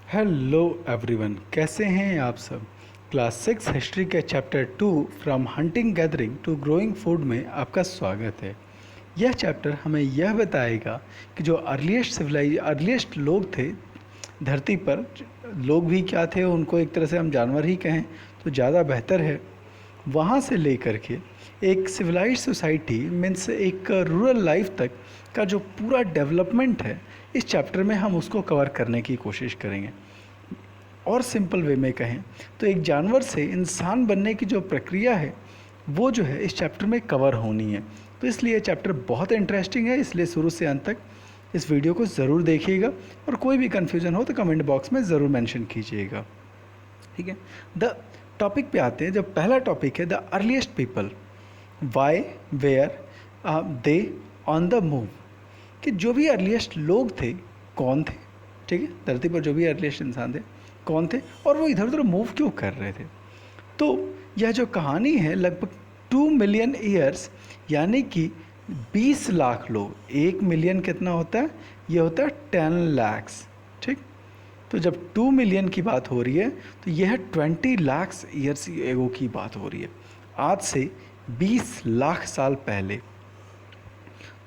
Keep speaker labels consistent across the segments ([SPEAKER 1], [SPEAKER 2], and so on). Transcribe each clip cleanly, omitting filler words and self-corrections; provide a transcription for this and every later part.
[SPEAKER 1] Hello everyone, कैसे हैं आप सब। क्लास 6 हिस्ट्री के chapter 2 from hunting gathering to growing food में आपका स्वागत है। यह चैप्टर हमें यह बताएगा कि जो अर्लीस्ट लोग थे धरती पर, लोग भी क्या थे, उनको एक तरह से हम जानवर ही कहें तो ज़्यादा बेहतर है। वहाँ से लेकर के एक सिविलाइज्ड सोसाइटी मीन्स एक रूरल लाइफ तक का जो पूरा डेवलपमेंट है, इस चैप्टर में हम उसको कवर करने की कोशिश करेंगे। और सिंपल वे में कहें तो एक जानवर से इंसान बनने की जो प्रक्रिया है वो जो है इस चैप्टर में कवर होनी है। तो इसलिए ये चैप्टर बहुत इंटरेस्टिंग है, इसलिए शुरू से अंत तक इस वीडियो को ज़रूर देखिएगा और कोई भी कन्फ्यूज़न हो तो कमेंट बॉक्स में ज़रूर मेंशन कीजिएगा। ठीक है, द टॉपिक पे आते हैं। जो पहला टॉपिक है the earliest people, why were they on the move, कि जो भी अर्लीस्ट लोग थे कौन थे। ठीक है, धरती पर जो भी अर्लीस्ट इंसान थे कौन थे और वो इधर उधर मूव क्यों कर रहे थे। तो यह जो कहानी है लगभग 2 मिलियन ईयर्स यानी कि 20 लाख लोग। 1 मिलियन कितना होता है, ये होता है 10 lakhs। ठीक, तो जब 2 मिलियन की बात हो रही है तो यह 20 lakhs ईयर्स एगो की बात हो रही है, आज से 20 लाख साल पहले।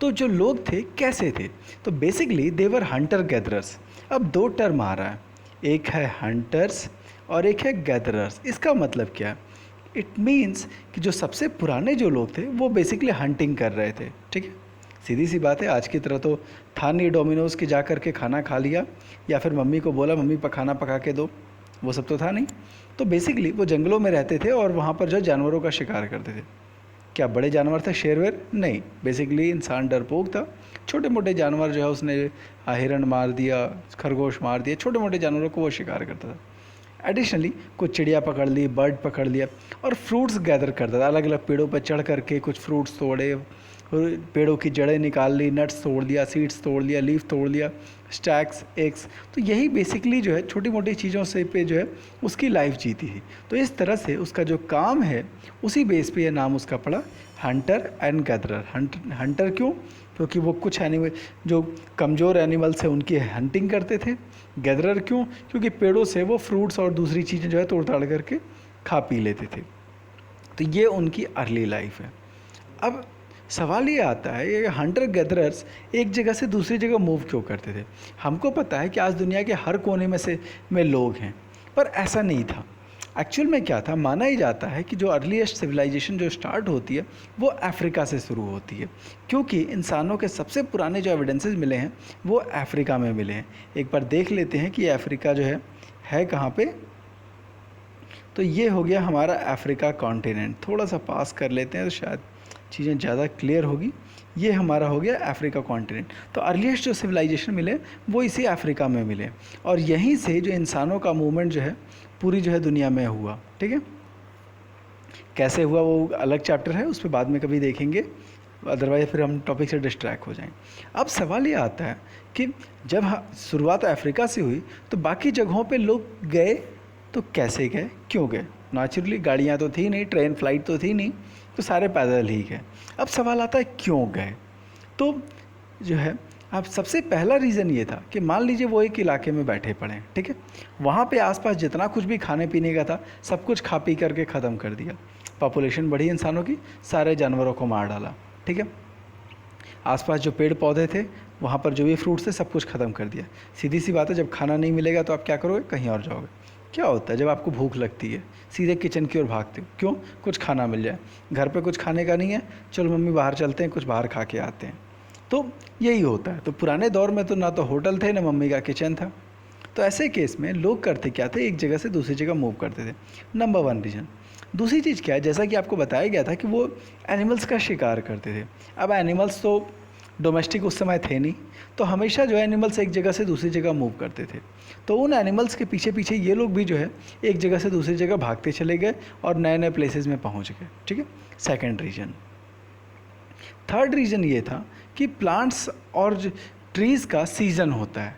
[SPEAKER 1] तो जो लोग थे कैसे थे, तो बेसिकली देवर हंटर गैदरर्स। अब दो टर्म आ रहा है, एक है हंटर्स और एक है गैदरर्स। इसका मतलब क्या है, इट मीन्स कि जो सबसे पुराने जो लोग थे वो बेसिकली हंटिंग कर रहे थे। ठीक है, सीधी सी बात है, आज की तरह तो था नहीं डोमिनोज़ के जा कर के खाना खा लिया या फिर मम्मी को बोला मम्मी खाना पका के दो, वो सब तो था नहीं। तो बेसिकली वो जंगलों में रहते थे और वहाँ पर जो जानवरों का शिकार करते थे। क्या बड़े जानवर थे शेर वेर? नहीं, बेसिकली इंसान डरपोक था। छोटे मोटे जानवर जो है उसने हिरण मार दिया, खरगोश मार दिया, छोटे मोटे जानवरों को वो शिकार करता था। एडिशनली कुछ चिड़िया पकड़ ली, बर्ड पकड़ लिया और फ्रूट्स गैदर करता था। अलग अलग पेड़ों पर चढ़ करके कुछ फ्रूट्स तोड़े, पेड़ों की जड़ें निकाल ली, नट्स तोड़ लिया, सीड्स तोड़ लिया, लीफ तोड़ लिया, स्टैक्स, एग्स। तो यही बेसिकली जो है छोटी मोटी चीज़ों से पे जो है उसकी लाइफ जीती है। तो इस तरह से उसका जो काम है उसी बेस पे ये नाम उसका पड़ा, हंटर एंड गैदरर। हंटर क्यों? क्योंकि वो कुछ एनिमल जो कमज़ोर एनिमल्स हैं उनकी हंटिंग करते थे। गैदरर क्यों? क्योंकि पेड़ों से वो फ्रूट्स और दूसरी चीज़ें जो है तोड़ ताड़ करके खा पी लेते थे। तो ये उनकी अर्ली लाइफ है। अब सवाल ये आता है ये हंटर गैदरर्स एक जगह से दूसरी जगह मूव क्यों करते थे। हमको पता है कि आज दुनिया के हर कोने में लोग हैं, पर ऐसा नहीं था। एक्चुअल में क्या था, माना ही जाता है कि जो अर्लीस्ट सिविलाइजेशन जो स्टार्ट होती है वो अफ्रीका से शुरू होती है, क्योंकि इंसानों के सबसे पुराने जो एविडेंसेस मिले हैं वो अफ्रीका में मिले हैं। एक बार देख लेते हैं कि अफ्रीका जो है कहाँ पे। तो ये हो गया हमारा अफ्रीका कॉन्टिनेंट। थोड़ा सा पास कर लेते हैं तो शायद चीज़ें ज़्यादा क्लियर होगी। ये हमारा हो गया अफ्रीका कॉन्टिनेंट। तो अर्लीस्ट जो सिविलाइजेशन मिले वो इसी अफ्रीका में मिले और यहीं से जो इंसानों का मूवमेंट जो है पूरी जो है दुनिया में हुआ। ठीक है, कैसे हुआ वो अलग चैप्टर है, उस पर बाद में कभी देखेंगे, अदरवाइज फिर हम टॉपिक से डिस्ट्रैक्ट हो जाएं। अब सवाल ये आता है कि जब शुरुआत अफ्रीका से हुई तो बाकी जगहों पे लोग गए तो कैसे गए, क्यों गए। नेचुरली गाड़ियाँ तो थी नहीं, ट्रेन फ्लाइट तो थी नहीं, तो सारे पैदल ही गए। अब सवाल आता है क्यों गए। तो जो है अब सबसे पहला रीज़न ये था कि मान लीजिए वो एक इलाके में बैठे पड़े हैं, ठीक है, वहाँ पे आसपास जितना कुछ भी खाने पीने का था सब कुछ खा पी करके ख़त्म कर दिया। पॉपुलेशन बढ़ी इंसानों की, सारे जानवरों को मार डाला। ठीक है, आसपास जो पेड़ पौधे थे वहाँ पर जो भी फ्रूट्स थे सब कुछ ख़त्म कर दिया। सीधी सी बात है, जब खाना नहीं मिलेगा तो आप क्या करोगे, कहीं और जाओगे। क्या होता है जब आपको भूख लगती है सीधे किचन की ओर भागते हो, क्यों, कुछ खाना मिल जाए। घर पे कुछ खाने का नहीं है, चलो मम्मी बाहर चलते हैं कुछ बाहर खा के आते हैं। तो यही होता है। तो पुराने दौर में तो ना तो होटल थे ना मम्मी का किचन था, तो ऐसे केस में लोग करते क्या थे, एक जगह से दूसरी जगह मूव करते थे। Number 1 reason. दूसरी चीज़ क्या है, जैसा कि आपको बताया गया था कि वो एनिमल्स का शिकार करते थे। अब एनिमल्स तो डोमेस्टिक उस समय थे नहीं, तो हमेशा जो एनिमल्स एक जगह से दूसरी जगह मूव करते थे। तो उन एनिमल्स के पीछे पीछे ये लोग भी जो है एक जगह से दूसरी जगह भागते चले गए और नए नए प्लेसेस में पहुंच गए। ठीक है, सेकंड रीज़न। थर्ड रीज़न ये था कि प्लांट्स और ट्रीज़ का सीज़न होता है।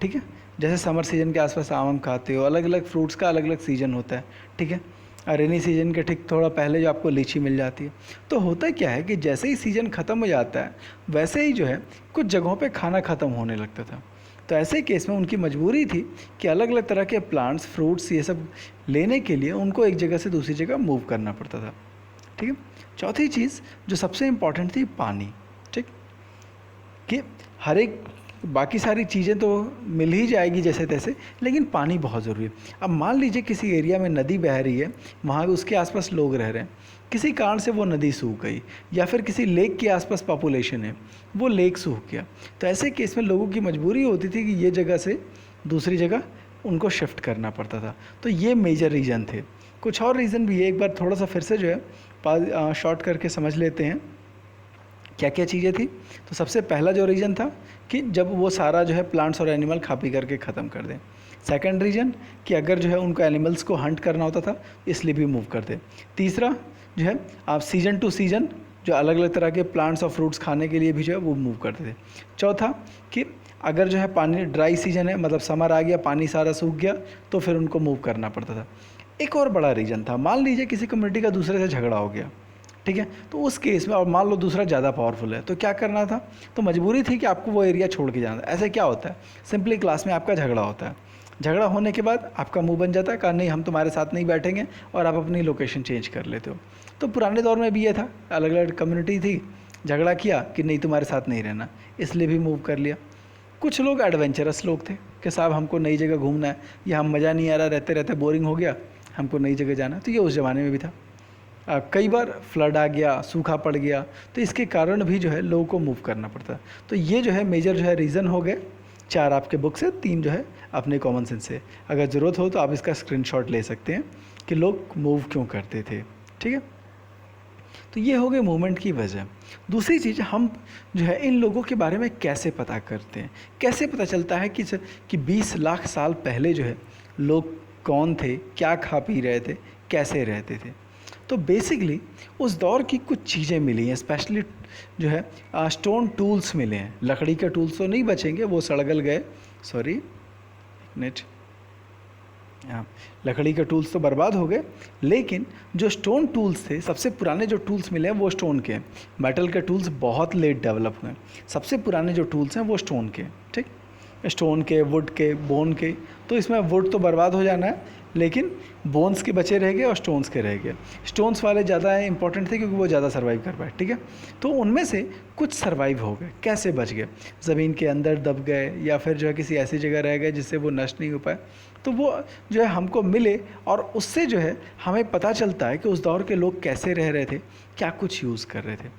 [SPEAKER 1] ठीक है, जैसे समर सीजन के आसपास आम खाते हो, अलग अलग फ्रूट्स का अलग अलग सीज़न होता है। ठीक है, रेनी सीजन के ठीक थोड़ा पहले जो आपको लीची मिल जाती है। तो होता क्या है कि जैसे ही सीज़न ख़त्म हो जाता है वैसे ही जो है कुछ जगहों पे खाना ख़त्म होने लगता था। तो ऐसे केस में उनकी मजबूरी थी कि अलग अलग तरह के प्लांट्स, फ्रूट्स ये सब लेने के लिए उनको एक जगह से दूसरी जगह मूव करना पड़ता था। ठीक है। चौथी चीज़ जो सबसे इम्पॉर्टेंट थी, पानी। ठीक, कि हर एक बाकी सारी चीज़ें तो मिल ही जाएगी जैसे तैसे, लेकिन पानी बहुत ज़रूरी है। अब मान लीजिए किसी एरिया में नदी बह रही है, वहाँ उसके आसपास लोग रह रहे हैं, किसी कारण से वो नदी सूख गई, या फिर किसी लेक के आसपास पॉपुलेशन है, वो लेक सूख गया, तो ऐसे केस में लोगों की मजबूरी होती थी कि ये जगह से दूसरी जगह उनको शिफ्ट करना पड़ता था। तो ये मेजर रीज़न थे। कुछ और रीज़न भी है, एक बार थोड़ा सा फिर से जो है शॉर्ट करके समझ लेते हैं क्या क्या चीज़ें थी। तो सबसे पहला जो रीज़न था कि जब वो सारा जो है प्लांट्स और एनिमल खा पी करके ख़त्म कर दें। सेकंड रीज़न कि अगर जो है उनको एनिमल्स को हंट करना होता था, इसलिए भी मूव कर दें। तीसरा जो है आप सीज़न टू सीज़न जो अलग अलग तरह के प्लांट्स और फ्रूट्स खाने के लिए भी जो है वो मूव करते थे। चौथा कि अगर जो है पानी ड्राई सीजन है, मतलब समर आ गया, पानी सारा सूख गया, तो फिर उनको मूव करना पड़ता था। एक और बड़ा रीज़न था, मान लीजिए किसी कम्युनिटी का दूसरे से झगड़ा हो गया, ठीक है, तो उस केस में, और मान लो दूसरा ज़्यादा पावरफुल है, तो क्या करना था, तो मजबूरी थी कि आपको वो एरिया छोड़ के जाना था। ऐसे क्या होता है, सिंपली क्लास में आपका झगड़ा होता है, झगड़ा होने के बाद आपका मुंह बन जाता है, कहा नहीं हम तुम्हारे साथ नहीं बैठेंगे, और आप अपनी लोकेशन चेंज कर लेते हो। तो पुराने दौर में भी ये था, अलग अलग कम्युनिटी थी, झगड़ा किया कि नहीं तुम्हारे साथ नहीं रहना, इसलिए भी मूव कर लिया। कुछ लोग एडवेंचरस लोग थे कि साहब हमको नई जगह घूमना है, या हम मज़ा नहीं आ रहा, रहते रहते बोरिंग हो गया, हमको नई जगह जाना है, तो ये उस ज़माने में भी था। कई बार फ्लड आ गया, सूखा पड़ गया, तो इसके कारण भी जो है लोगों को मूव करना पड़ता है। तो ये जो है मेजर जो है रीज़न हो गए, 4 आपके बुक से, 3 जो है अपने कॉमन सेंस से। अगर ज़रूरत हो तो आप इसका स्क्रीनशॉट ले सकते हैं कि लोग मूव क्यों करते थे। ठीक है, तो ये हो गए मूवमेंट की वजह। दूसरी चीज़, हम जो है इन लोगों के बारे में कैसे पता करते हैं, कैसे पता चलता है कि 20 लाख साल पहले जो है लोग कौन थे, क्या खा पी रहे थे, कैसे रहते थे। तो बेसिकली उस दौर की कुछ चीज़ें मिली हैं, स्पेशली जो है स्टोन टूल्स मिले हैं। लकड़ी के टूल्स तो नहीं बचेंगे, वो सड़गल गए, सॉरी नेट, लकड़ी के टूल्स तो बर्बाद हो गए, लेकिन जो स्टोन टूल्स थे, सबसे पुराने जो टूल्स मिले हैं वो स्टोन के। मेटल के टूल्स बहुत लेट डेवलप हुए, सबसे पुराने जो टूल्स हैं वो स्टोन के। ठीक, स्टोन के, वुड के, बोन के। तो इसमें वुड तो बर्बाद हो जाना है, लेकिन बोन्स के बचे रह गए और स्टोन्स के रह गए। स्टोन्स वाले ज़्यादा इंपॉर्टेंट थे क्योंकि वो ज़्यादा सर्वाइव कर पाए। ठीक है, तो उनमें से कुछ सर्वाइव हो गए। कैसे बच गए, ज़मीन के अंदर दब गए, या फिर जो है किसी ऐसी जगह रह गए जिससे वो नष्ट नहीं हो पाए। तो वो जो है हमको मिले, और उससे जो है हमें पता चलता है कि उस दौर के लोग कैसे रह रहे थे, क्या कुछ यूज़ कर रहे थे।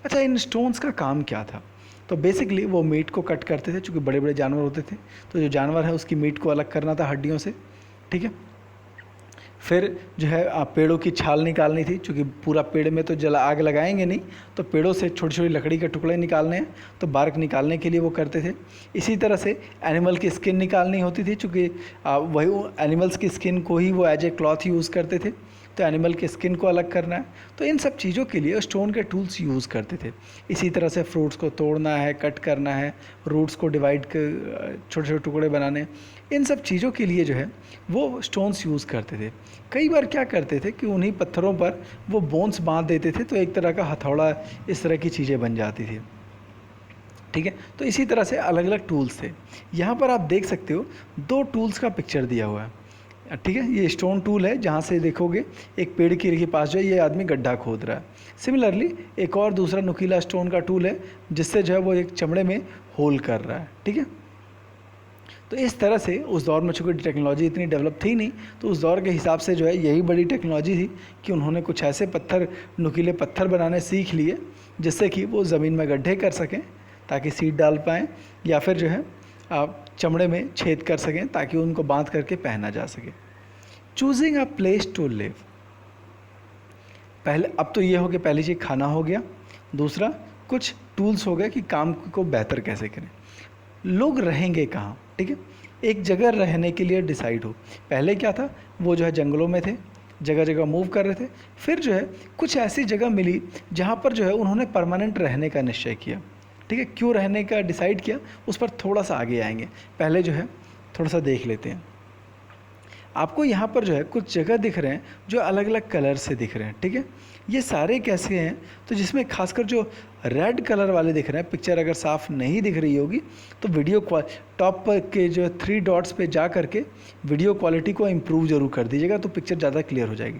[SPEAKER 1] अच्छा, इन स्टोन्स का काम क्या था, तो बेसिकली वो मीट को कट करते थे, चूँकि बड़े बड़े जानवर होते थे, तो जो जानवर है उसकी मीट को अलग करना था हड्डियों से। ठीक है, फिर जो है पेड़ों की छाल निकालनी थी, क्योंकि पूरा पेड़ में तो आग लगाएंगे नहीं, तो पेड़ों से छोटी छोटी लकड़ी के टुकड़े निकालने हैं, तो बार्क निकालने के लिए वो करते थे। इसी तरह से एनिमल की स्किन निकालनी होती थी, क्योंकि वही एनिमल्स की स्किन को ही वो एज ए क्लॉथ यूज़ करते थे, तो एनिमल की स्किन को अलग करना है। तो इन सब चीज़ों के लिए स्टोन के टूल्स यूज़ करते थे। इसी तरह से फ्रूट्स को तोड़ना है, कट करना है, रूट्स को डिवाइड कर छोटे छोटे टुकड़े बनाने, इन सब चीज़ों के लिए जो है वो स्टोन्स यूज़ करते थे। कई बार क्या करते थे कि उन्हीं पत्थरों पर वो बोन्स बांध देते थे, तो एक तरह का हथौड़ा, इस तरह की चीज़ें बन जाती थी। ठीक है, तो इसी तरह से अलग अलग टूल्स थे। यहाँ पर आप देख सकते हो 2 टूल्स का पिक्चर दिया हुआ है। ठीक है, ये स्टोन टूल है, जहाँ से देखोगे एक पेड़ के पास जो है ये आदमी गड्ढा खोद रहा है। सिमिलरली एक और दूसरा नुकीला स्टोन का टूल है, जिससे जो है वो एक चमड़े में होल कर रहा है। ठीक है, तो इस तरह से उस दौर में चूँकि टेक्नोलॉजी इतनी डेवलप थी नहीं, तो उस दौर के हिसाब से जो है यही बड़ी टेक्नोलॉजी थी कि उन्होंने कुछ ऐसे पत्थर, नुकीले पत्थर बनाने सीख लिए, जिससे कि वो ज़मीन में गड्ढे कर सकें ताकि सीड डाल पाएँ, या फिर जो है आप चमड़े में छेद कर सकें ताकि उनको बांध करके पहना जा सके। Choosing a place to live, पहले अब तो ये हो गया, पहली चीज़ खाना हो गया, दूसरा कुछ टूल्स हो गए कि काम को बेहतर कैसे करें। लोग रहेंगे कहाँ, ठीक है, एक जगह रहने के लिए डिसाइड हो। पहले क्या था, वो जो है जंगलों में थे, जगह जगह मूव कर रहे थे। फिर जो है कुछ ऐसी जगह मिली जहाँ पर जो है उन्होंने परमानेंट रहने का निश्चय किया। ठीक है, क्यों रहने का डिसाइड किया, उस पर थोड़ा सा आगे आएंगे, पहले जो है थोड़ा सा देख लेते हैं। आपको यहाँ पर जो है कुछ जगह दिख रहे हैं जो अलग अलग कलर से दिख रहे हैं, ठीक है। ये सारे कैसे हैं, तो जिसमें खासकर जो रेड कलर वाले दिख रहे हैं, पिक्चर अगर साफ़ नहीं दिख रही होगी तो वीडियो टॉप पर के जो 3 डॉट्स पे जा करके वीडियो क्वालिटी को इम्प्रूव ज़रूर कर दीजिएगा, तो पिक्चर ज़्यादा क्लियर हो जाएगी।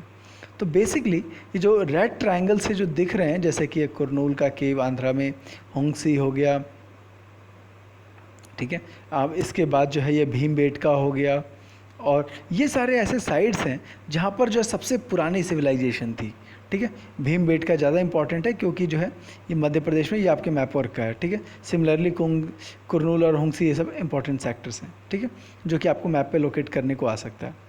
[SPEAKER 1] तो बेसिकली ये जो रेड ट्रायंगल से जो दिख रहे हैं, जैसे कि कुरनूल का केव आंध्रा में, होंगसी हो गया, ठीक है। अब इसके बाद जो है ये भीमबेटका हो गया, और ये सारे ऐसे साइट्स हैं जहाँ पर जो सबसे पुरानी सिविलाइजेशन थी, ठीक है। भीमबेटका ज़्यादा इंपॉर्टेंट है क्योंकि जो है ये मध्य प्रदेश में, ये आपके मैप वर्क का है, ठीक है। सिमिलरली कुरनूल और होंगसी ये सब इंपॉर्टेंट सेक्टर्स हैं, ठीक है, जो कि आपको मैप पे लोकेट करने को आ सकता है।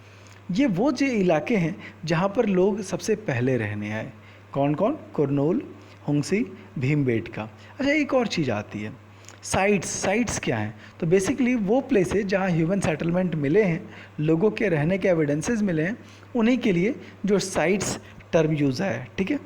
[SPEAKER 1] ये वो जो इलाके हैं जहाँ पर लोग सबसे पहले रहने आए। कौन कौन? कुरनूल, होंगसी, भीमबेटका। अच्छा, एक और चीज़ आती है, साइट्स क्या हैं? तो बेसिकली वो प्लेसेस जहाँ ह्यूमन सेटलमेंट मिले हैं, लोगों के रहने के एविडेंसेस मिले हैं, उन्हीं के लिए जो साइट्स टर्म यूज़ है, ठीक है।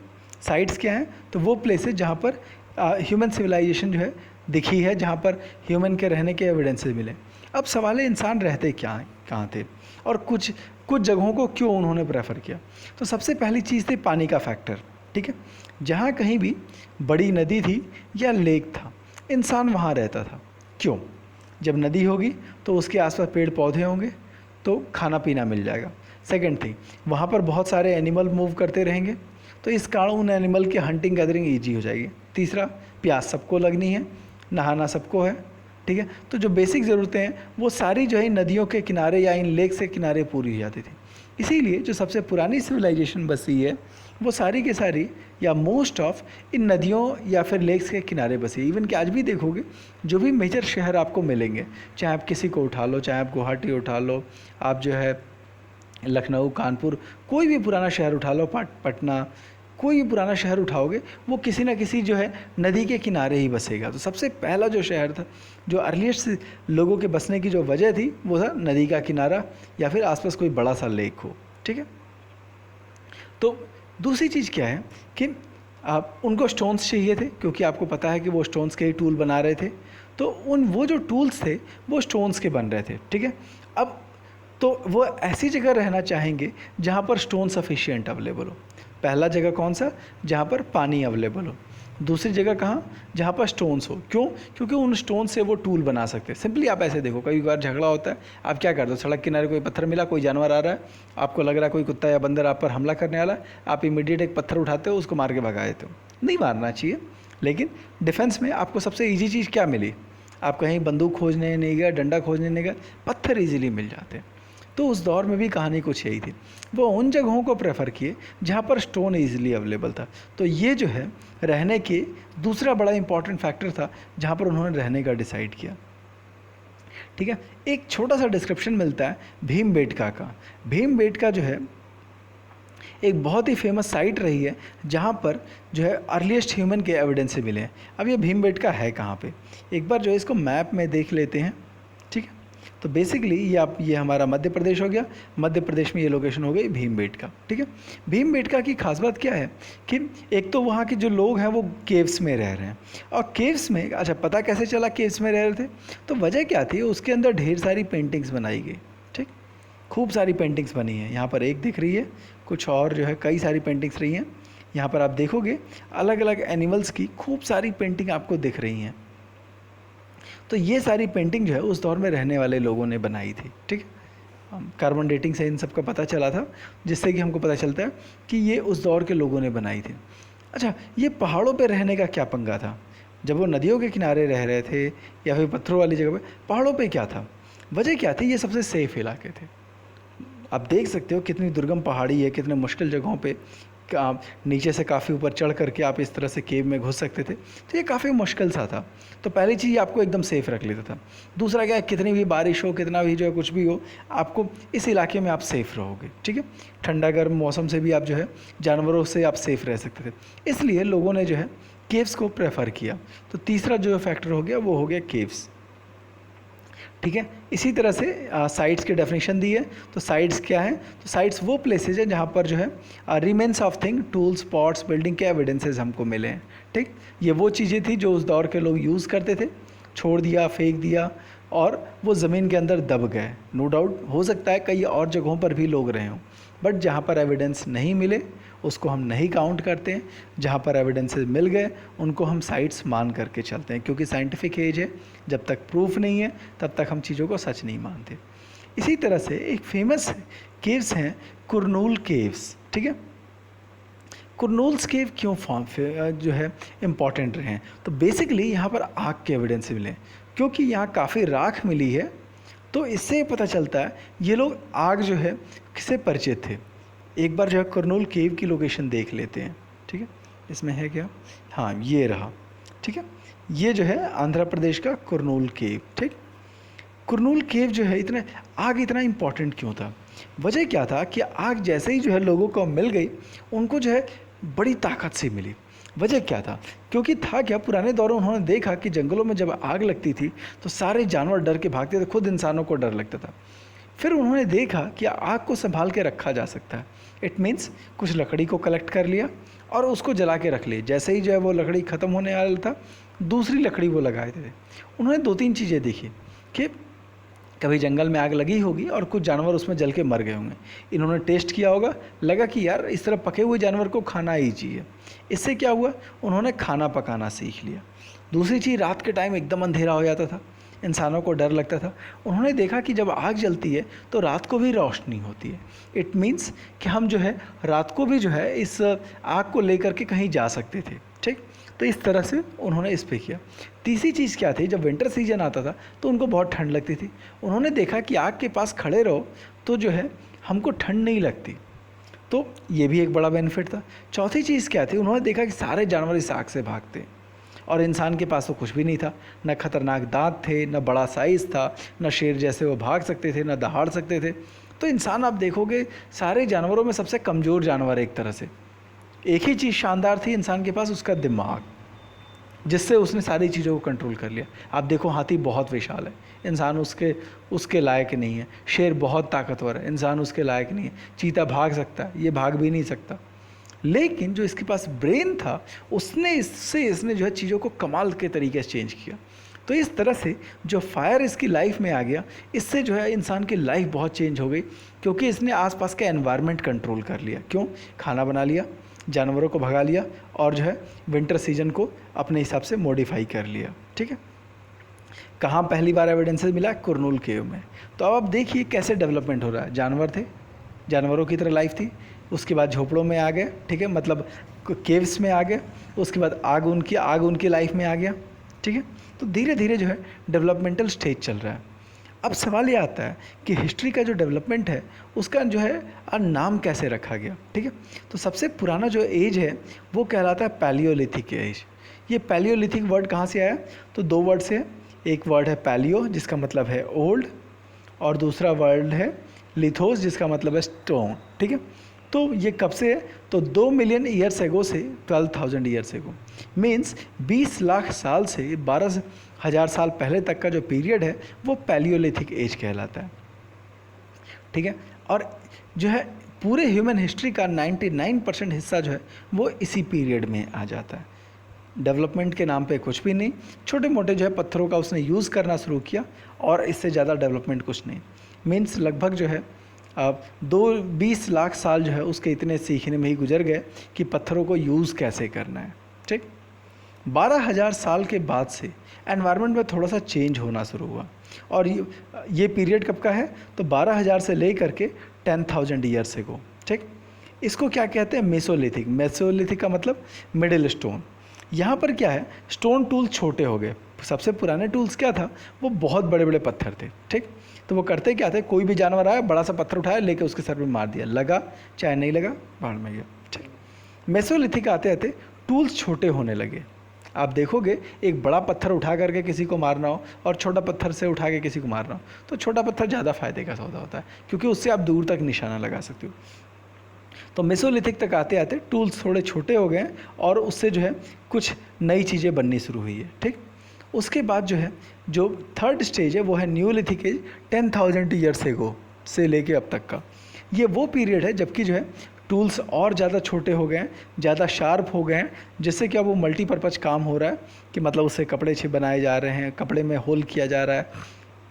[SPEAKER 1] साइट्स क्या हैं? तो वो प्लेसेस जहाँ पर ह्यूमन सिविलाइजेशन जो है दिखी है, जहाँ पर ह्यूमन के रहने के एविडेंसेस मिले। अब सवाल है, इंसान रहते कहाँ थे, और कुछ जगहों को क्यों उन्होंने प्रेफर किया। तो सबसे पहली चीज़ थी पानी का फैक्टर, ठीक है। जहाँ कहीं भी बड़ी नदी थी या लेक था, इंसान वहाँ रहता था। क्यों? जब नदी होगी तो उसके आसपास पेड़ पौधे होंगे, तो खाना पीना मिल जाएगा। सेकंड थिंग, वहाँ पर बहुत सारे एनिमल मूव करते रहेंगे, तो इस कारण उन एनिमल की हंटिंग गैदरिंग ईजी हो जाएगी। तीसरा, प्यास सबको लगनी है, नहाना सबको है, ठीक है। तो जो बेसिक ज़रूरतें हैं वो सारी जो है नदियों के किनारे या इन लेक से किनारे पूरी हो जाती थी। इसीलिए जो सबसे पुरानी सिविलाइजेशन बसी है वो सारी की सारी या मोस्ट ऑफ इन नदियों या फिर लेक्स के किनारे बसी है। इवन कि आज भी देखोगे जो भी मेजर शहर आपको मिलेंगे, चाहे आप किसी को उठा लो, चाहे आप गुवाहाटी उठा लो, आप जो है लखनऊ, कानपुर, कोई भी पुराना शहर उठा लो, पटना, कोई भी पुराना शहर उठाओगे, वो किसी ना किसी जो है नदी के किनारे ही बसेगा। तो सबसे पहला जो शहर था, जो अर्लीस्ट लोगों के बसने की जो वजह थी, वो था नदी का किनारा या फिर आसपास कोई बड़ा सा लेक हो, ठीक है। तो दूसरी चीज़ क्या है कि आप उनको स्टोन्स चाहिए थे, क्योंकि आपको पता है कि वो स्टोन्स के ही टूल बना रहे थे, तो वो जो टूल्स थे वो स्टोन्स के बन रहे थे, ठीक है। अब तो वो ऐसी जगह रहना चाहेंगे जहाँ पर स्टोन सफिशिएंट अवेलेबल हो। पहला जगह कौन सा? जहाँ पर पानी अवेलेबल हो। दूसरी जगह कहाँ? जहाँ पर स्टोन्स हो। क्यों? क्योंकि उन स्टोन से वो टूल बना सकते हैं। सिंपली आप ऐसे देखो, कई बार झगड़ा होता है, आप क्या करते हो, सड़क किनारे कोई पत्थर मिला, कोई जानवर आ रहा है, आपको लग रहा है कोई कुत्ता या बंदर आप पर हमला करने वाला है, आप इमीडिएट एक पत्थर उठाते हो, उसको मार के भगा देते हो। नहीं मारना चाहिए, लेकिन डिफेंस में आपको सबसे ईजी चीज़ क्या मिली? आप कहीं बंदूक खोजने नहीं गए, डंडा खोजने नहीं गए, पत्थर ईजिली मिल जाते हैं। तो उस दौर में भी कहानी कुछ यही थी, वो उन जगहों को प्रेफर किए जहाँ पर स्टोन ईजिली अवेलेबल था। तो ये जो है रहने के दूसरा बड़ा इंपॉर्टेंट फैक्टर था जहाँ पर उन्होंने रहने का डिसाइड किया, ठीक है। एक छोटा सा डिस्क्रिप्शन मिलता है भीमबेटका का। भीमबेटका जो है एक बहुत ही फेमस साइट रही है जहाँ पर जो है अर्लीस्ट ह्यूमन के एविडेंस से मिले हैं। अब ये भीमबेटका है कहाँ पे, एक बार जो है इसको मैप में देख लेते हैं, ठीक है। तो बेसिकली ये हमारा मध्य प्रदेश हो गया, मध्य प्रदेश में ये लोकेशन हो गई भीमबेटका, ठीक है। भीमबेटका की खास बात क्या है कि एक तो वहाँ के जो लोग हैं वो केव्स में रह रहे हैं, और केव्स में, अच्छा पता कैसे चला केव्स में रह रहे थे? तो वजह क्या थी, उसके अंदर ढेर सारी पेंटिंग्स बनाई गई, ठीक, खूब सारी पेंटिंग्स बनी हैं। यहाँ पर एक दिख रही है, कुछ और जो है कई सारी पेंटिंग्स रही हैं। यहाँ पर आप देखोगे अलग अलग एनिमल्स की खूब सारी पेंटिंग आपको दिख रही हैं। तो ये सारी पेंटिंग जो है उस दौर में रहने वाले लोगों ने बनाई थी, ठीक है। कार्बन डेटिंग से इन सब का पता चला था, जिससे कि हमको पता चलता है कि ये उस दौर के लोगों ने बनाई थी। अच्छा, ये पहाड़ों पे रहने का क्या पंगा था? जब वो नदियों के किनारे रह रहे थे या फिर पत्थरों वाली जगह पे, पहाड़ों पे क्या था, वजह क्या थी? ये सबसे सेफ़ इलाके थे। आप देख सकते हो कितनी दुर्गम पहाड़ी है, कितने मुश्किल जगहों पे नीचे से काफ़ी ऊपर चढ़ करके आप इस तरह से केव में घुस सकते थे, तो ये काफ़ी मुश्किल सा था। तो पहली चीज़ आपको एकदम सेफ़ रख लेता था। दूसरा क्या है, कितनी भी बारिश हो, कितना भी जो है कुछ भी हो, आपको इस इलाके में आप सेफ़ रहोगे, ठीक है। ठंडा गर्म मौसम से भी आप जो है जानवरों से आप सेफ़ रह सकते थे, इसलिए लोगों ने जो है केव्स को प्रेफर किया। तो तीसरा जो फैक्टर हो गया वो हो गया केव्स, ठीक है। इसी तरह से साइट्स की डेफिनेशन दी है। तो साइट्स क्या है? तो साइट्स वो प्लेसेज हैं जहाँ पर जो है remains of thing, tools, pots, building के एविडेंसेस हमको मिले हैं, ठीक। ये वो चीज़ें थी जो उस दौर के लोग यूज़ करते थे, छोड़ दिया, फेंक दिया, और वो ज़मीन के अंदर दब गए। नो डाउट हो सकता है कई और जगहों पर भी लोग रहे हों, बट जहाँ पर एविडेंस नहीं मिले उसको हम नहीं काउंट करते हैं, जहाँ पर एविडेंसेस मिल गए उनको हम साइट्स मान करके चलते हैं, क्योंकि साइंटिफिक एज है, जब तक प्रूफ नहीं है तब तक हम चीज़ों को सच नहीं मानते। इसी तरह से एक फेमस केव्स हैं कुरनूल केव्स, ठीक है। कुरनूल्स केव क्यों जो है इम्पॉर्टेंट रहे हैं, तो बेसिकली यहाँ पर आग के एविडेंस मिले, क्योंकि यहाँ काफ़ी राख मिली है, तो इससे पता चलता है ये लोग आग जो है किससे परिचित थे। एक बार जो है कुरनूल केव की लोकेशन देख लेते हैं, ठीक है। इसमें है क्या, हाँ ये रहा, ठीक है। ये जो है आंध्र प्रदेश का कुरनूल केव, ठीक। कुरनूल केव जो है आग इतना इम्पॉर्टेंट क्यों था, वजह क्या था कि आग जैसे ही जो है लोगों को मिल गई, उनको जो है बड़ी ताकत से मिली। वजह क्या था, क्योंकि था क्या, पुराने दौर में उन्होंने देखा कि जंगलों में जब आग लगती थी तो सारे जानवर डर के भागते थे, खुद इंसानों को डर लगता था। फिर उन्होंने देखा कि आग को संभाल के रखा जा सकता है। इट मीन्स कुछ लकड़ी को कलेक्ट कर लिया और उसको जला के रख लिया, जैसे ही जो है वो लकड़ी ख़त्म होने वाला था दूसरी लकड़ी वो लगाए थे। उन्होंने दो तीन चीज़ें देखी कि कभी जंगल में आग लगी होगी और कुछ जानवर उसमें जल के मर गए होंगे, इन्होंने टेस्ट किया होगा, लगा कि यार इस तरह पके हुए जानवर को खाना ही चाहिए। इससे क्या हुआ, उन्होंने खाना पकाना सीख लिया। दूसरी चीज़, रात के टाइम एकदम अंधेरा हो जाता था, इंसानों को डर लगता था, उन्होंने देखा कि जब आग जलती है तो रात को भी रोशनी होती है। इट मीन्स कि हम जो है रात को भी जो है इस आग को लेकर के कहीं जा सकते थे, ठीक। तो इस तरह से उन्होंने इस पे किया। तीसरी चीज़ क्या थी, जब विंटर सीजन आता था तो उनको बहुत ठंड लगती थी, उन्होंने देखा कि आग के पास खड़े रहो तो जो है हमको ठंड नहीं लगती, तो ये भी एक बड़ा बेनिफिट था। चौथी चीज़ क्या थी, उन्होंने देखा कि सारे जानवर इस आग से भागते और इंसान के पास तो कुछ भी नहीं था, न खतरनाक दांत थे, न बड़ा साइज़ था, न शेर जैसे वो भाग सकते थे, न दहाड़ सकते थे। तो इंसान आप देखोगे सारे जानवरों में सबसे कमज़ोर जानवर एक तरह से। एक ही चीज़ शानदार थी इंसान के पास, उसका दिमाग, जिससे उसने सारी चीज़ों को कंट्रोल कर लिया। आप देखो हाथी बहुत विशाल है, इंसान उसके लायक नहीं है। शेर बहुत ताकतवर है, इंसान उसके लायक नहीं है। चीता भाग सकता है, ये भाग भी नहीं सकता। लेकिन जो इसके पास ब्रेन था इसने जो है चीज़ों को कमाल के तरीके से चेंज किया। तो इस तरह से जो फायर इसकी लाइफ में आ गया, इससे जो है इंसान की लाइफ बहुत चेंज हो गई, क्योंकि इसने आसपास का एनवायरनमेंट कंट्रोल कर लिया। क्यों, खाना बना लिया, जानवरों को भगा लिया और जो है विंटर सीजन को अपने हिसाब से मॉडिफाई कर लिया, ठीक है। कहाँ पहली बार एविडेंसेस मिला, कुरनूल केव में। तो अब आप देखिए कैसे डेवलपमेंट हो रहा है। जानवर थे, जानवरों की तरह लाइफ थी, उसके बाद झोपड़ों में आ गए, ठीक है, मतलब केव्स में आ गए, उसके बाद आग उनकी लाइफ में आ गया, ठीक है। तो धीरे धीरे जो है डेवलपमेंटल स्टेज चल रहा है। अब सवाल ये आता है कि हिस्ट्री का जो डेवलपमेंट है उसका जो है नाम कैसे रखा गया, ठीक है। तो सबसे पुराना जो एज है वो कहलाता है पैलियोलिथिक एज। ये पैलियोलिथिक वर्ड कहाँ से आया, तो दो वर्ड से, एक वर्ड है पैलियो जिसका मतलब है ओल्ड, और दूसरा वर्ड है लिथोस जिसका मतलब है स्टोन, ठीक है। तो ये कब से है, तो 2 मिलियन ईयर्स एगो से 12,000 ईयर्स एगो, मीन्स 20 लाख साल से 12,000 साल पहले तक का जो पीरियड है वो पैलियोलिथिक एज कहलाता है, ठीक है। और जो है पूरे ह्यूमन हिस्ट्री का 99% हिस्सा जो है वो इसी पीरियड में आ जाता है। डेवलपमेंट के नाम पे कुछ भी नहीं, छोटे मोटे जो है पत्थरों का उसने यूज़ करना शुरू किया और इससे ज़्यादा डेवलपमेंट कुछ नहीं। मीन्स लगभग जो है अब 20 लाख साल जो है उसके इतने सीखने में ही गुजर गए कि पत्थरों को यूज़ कैसे करना है, ठीक। 12,000 साल के बाद से एनवायरनमेंट में थोड़ा सा चेंज होना शुरू हुआ, और ये पीरियड कब का है, तो 12,000 से ले करके 10,000 ईयर्स एगो, ठीक। इसको क्या कहते हैं, मेसोलिथिक। मेसोलिथिक का मतलब मिडिल स्टोन। यहाँ पर क्या है, स्टोन टूल छोटे हो गए। सबसे पुराने टूल्स क्या था, वो बहुत बड़े बड़े पत्थर थे, ठीक। तो वो करते क्या थे, कोई भी जानवर आया बड़ा सा पत्थर उठाया लेके उसके सर पे मार दिया, लगा चाहे नहीं लगा भाड़ में गया, ठीक। मेसोलिथिक आते आते टूल्स छोटे होने लगे। आप देखोगे एक बड़ा पत्थर उठा करके किसी को मारना हो और छोटा पत्थर से उठा के किसी को मारना हो, तो छोटा पत्थर ज़्यादा फायदे का सौदा होता है, क्योंकि उससे आप दूर तक निशाना लगा सकते हो। तो मेसोलिथिक तक आते आते टूल्स थोड़े छोटे हो गए और उससे जो है कुछ नई चीज़ें बननी शुरू हुई है, ठीक। उसके बाद जो है जो थर्ड स्टेज है वो है न्यूलिथिक एज, 10,000 ईयर्स एगो से लेके अब तक का। ये वो पीरियड है जबकि जो है टूल्स और ज़्यादा छोटे हो गए हैं, ज़्यादा शार्प हो गए हैं, जिससे क्या वो मल्टीपर्पज़ काम हो रहा है कि मतलब उससे कपड़े बनाए जा रहे हैं, कपड़े में होल किया जा रहा है,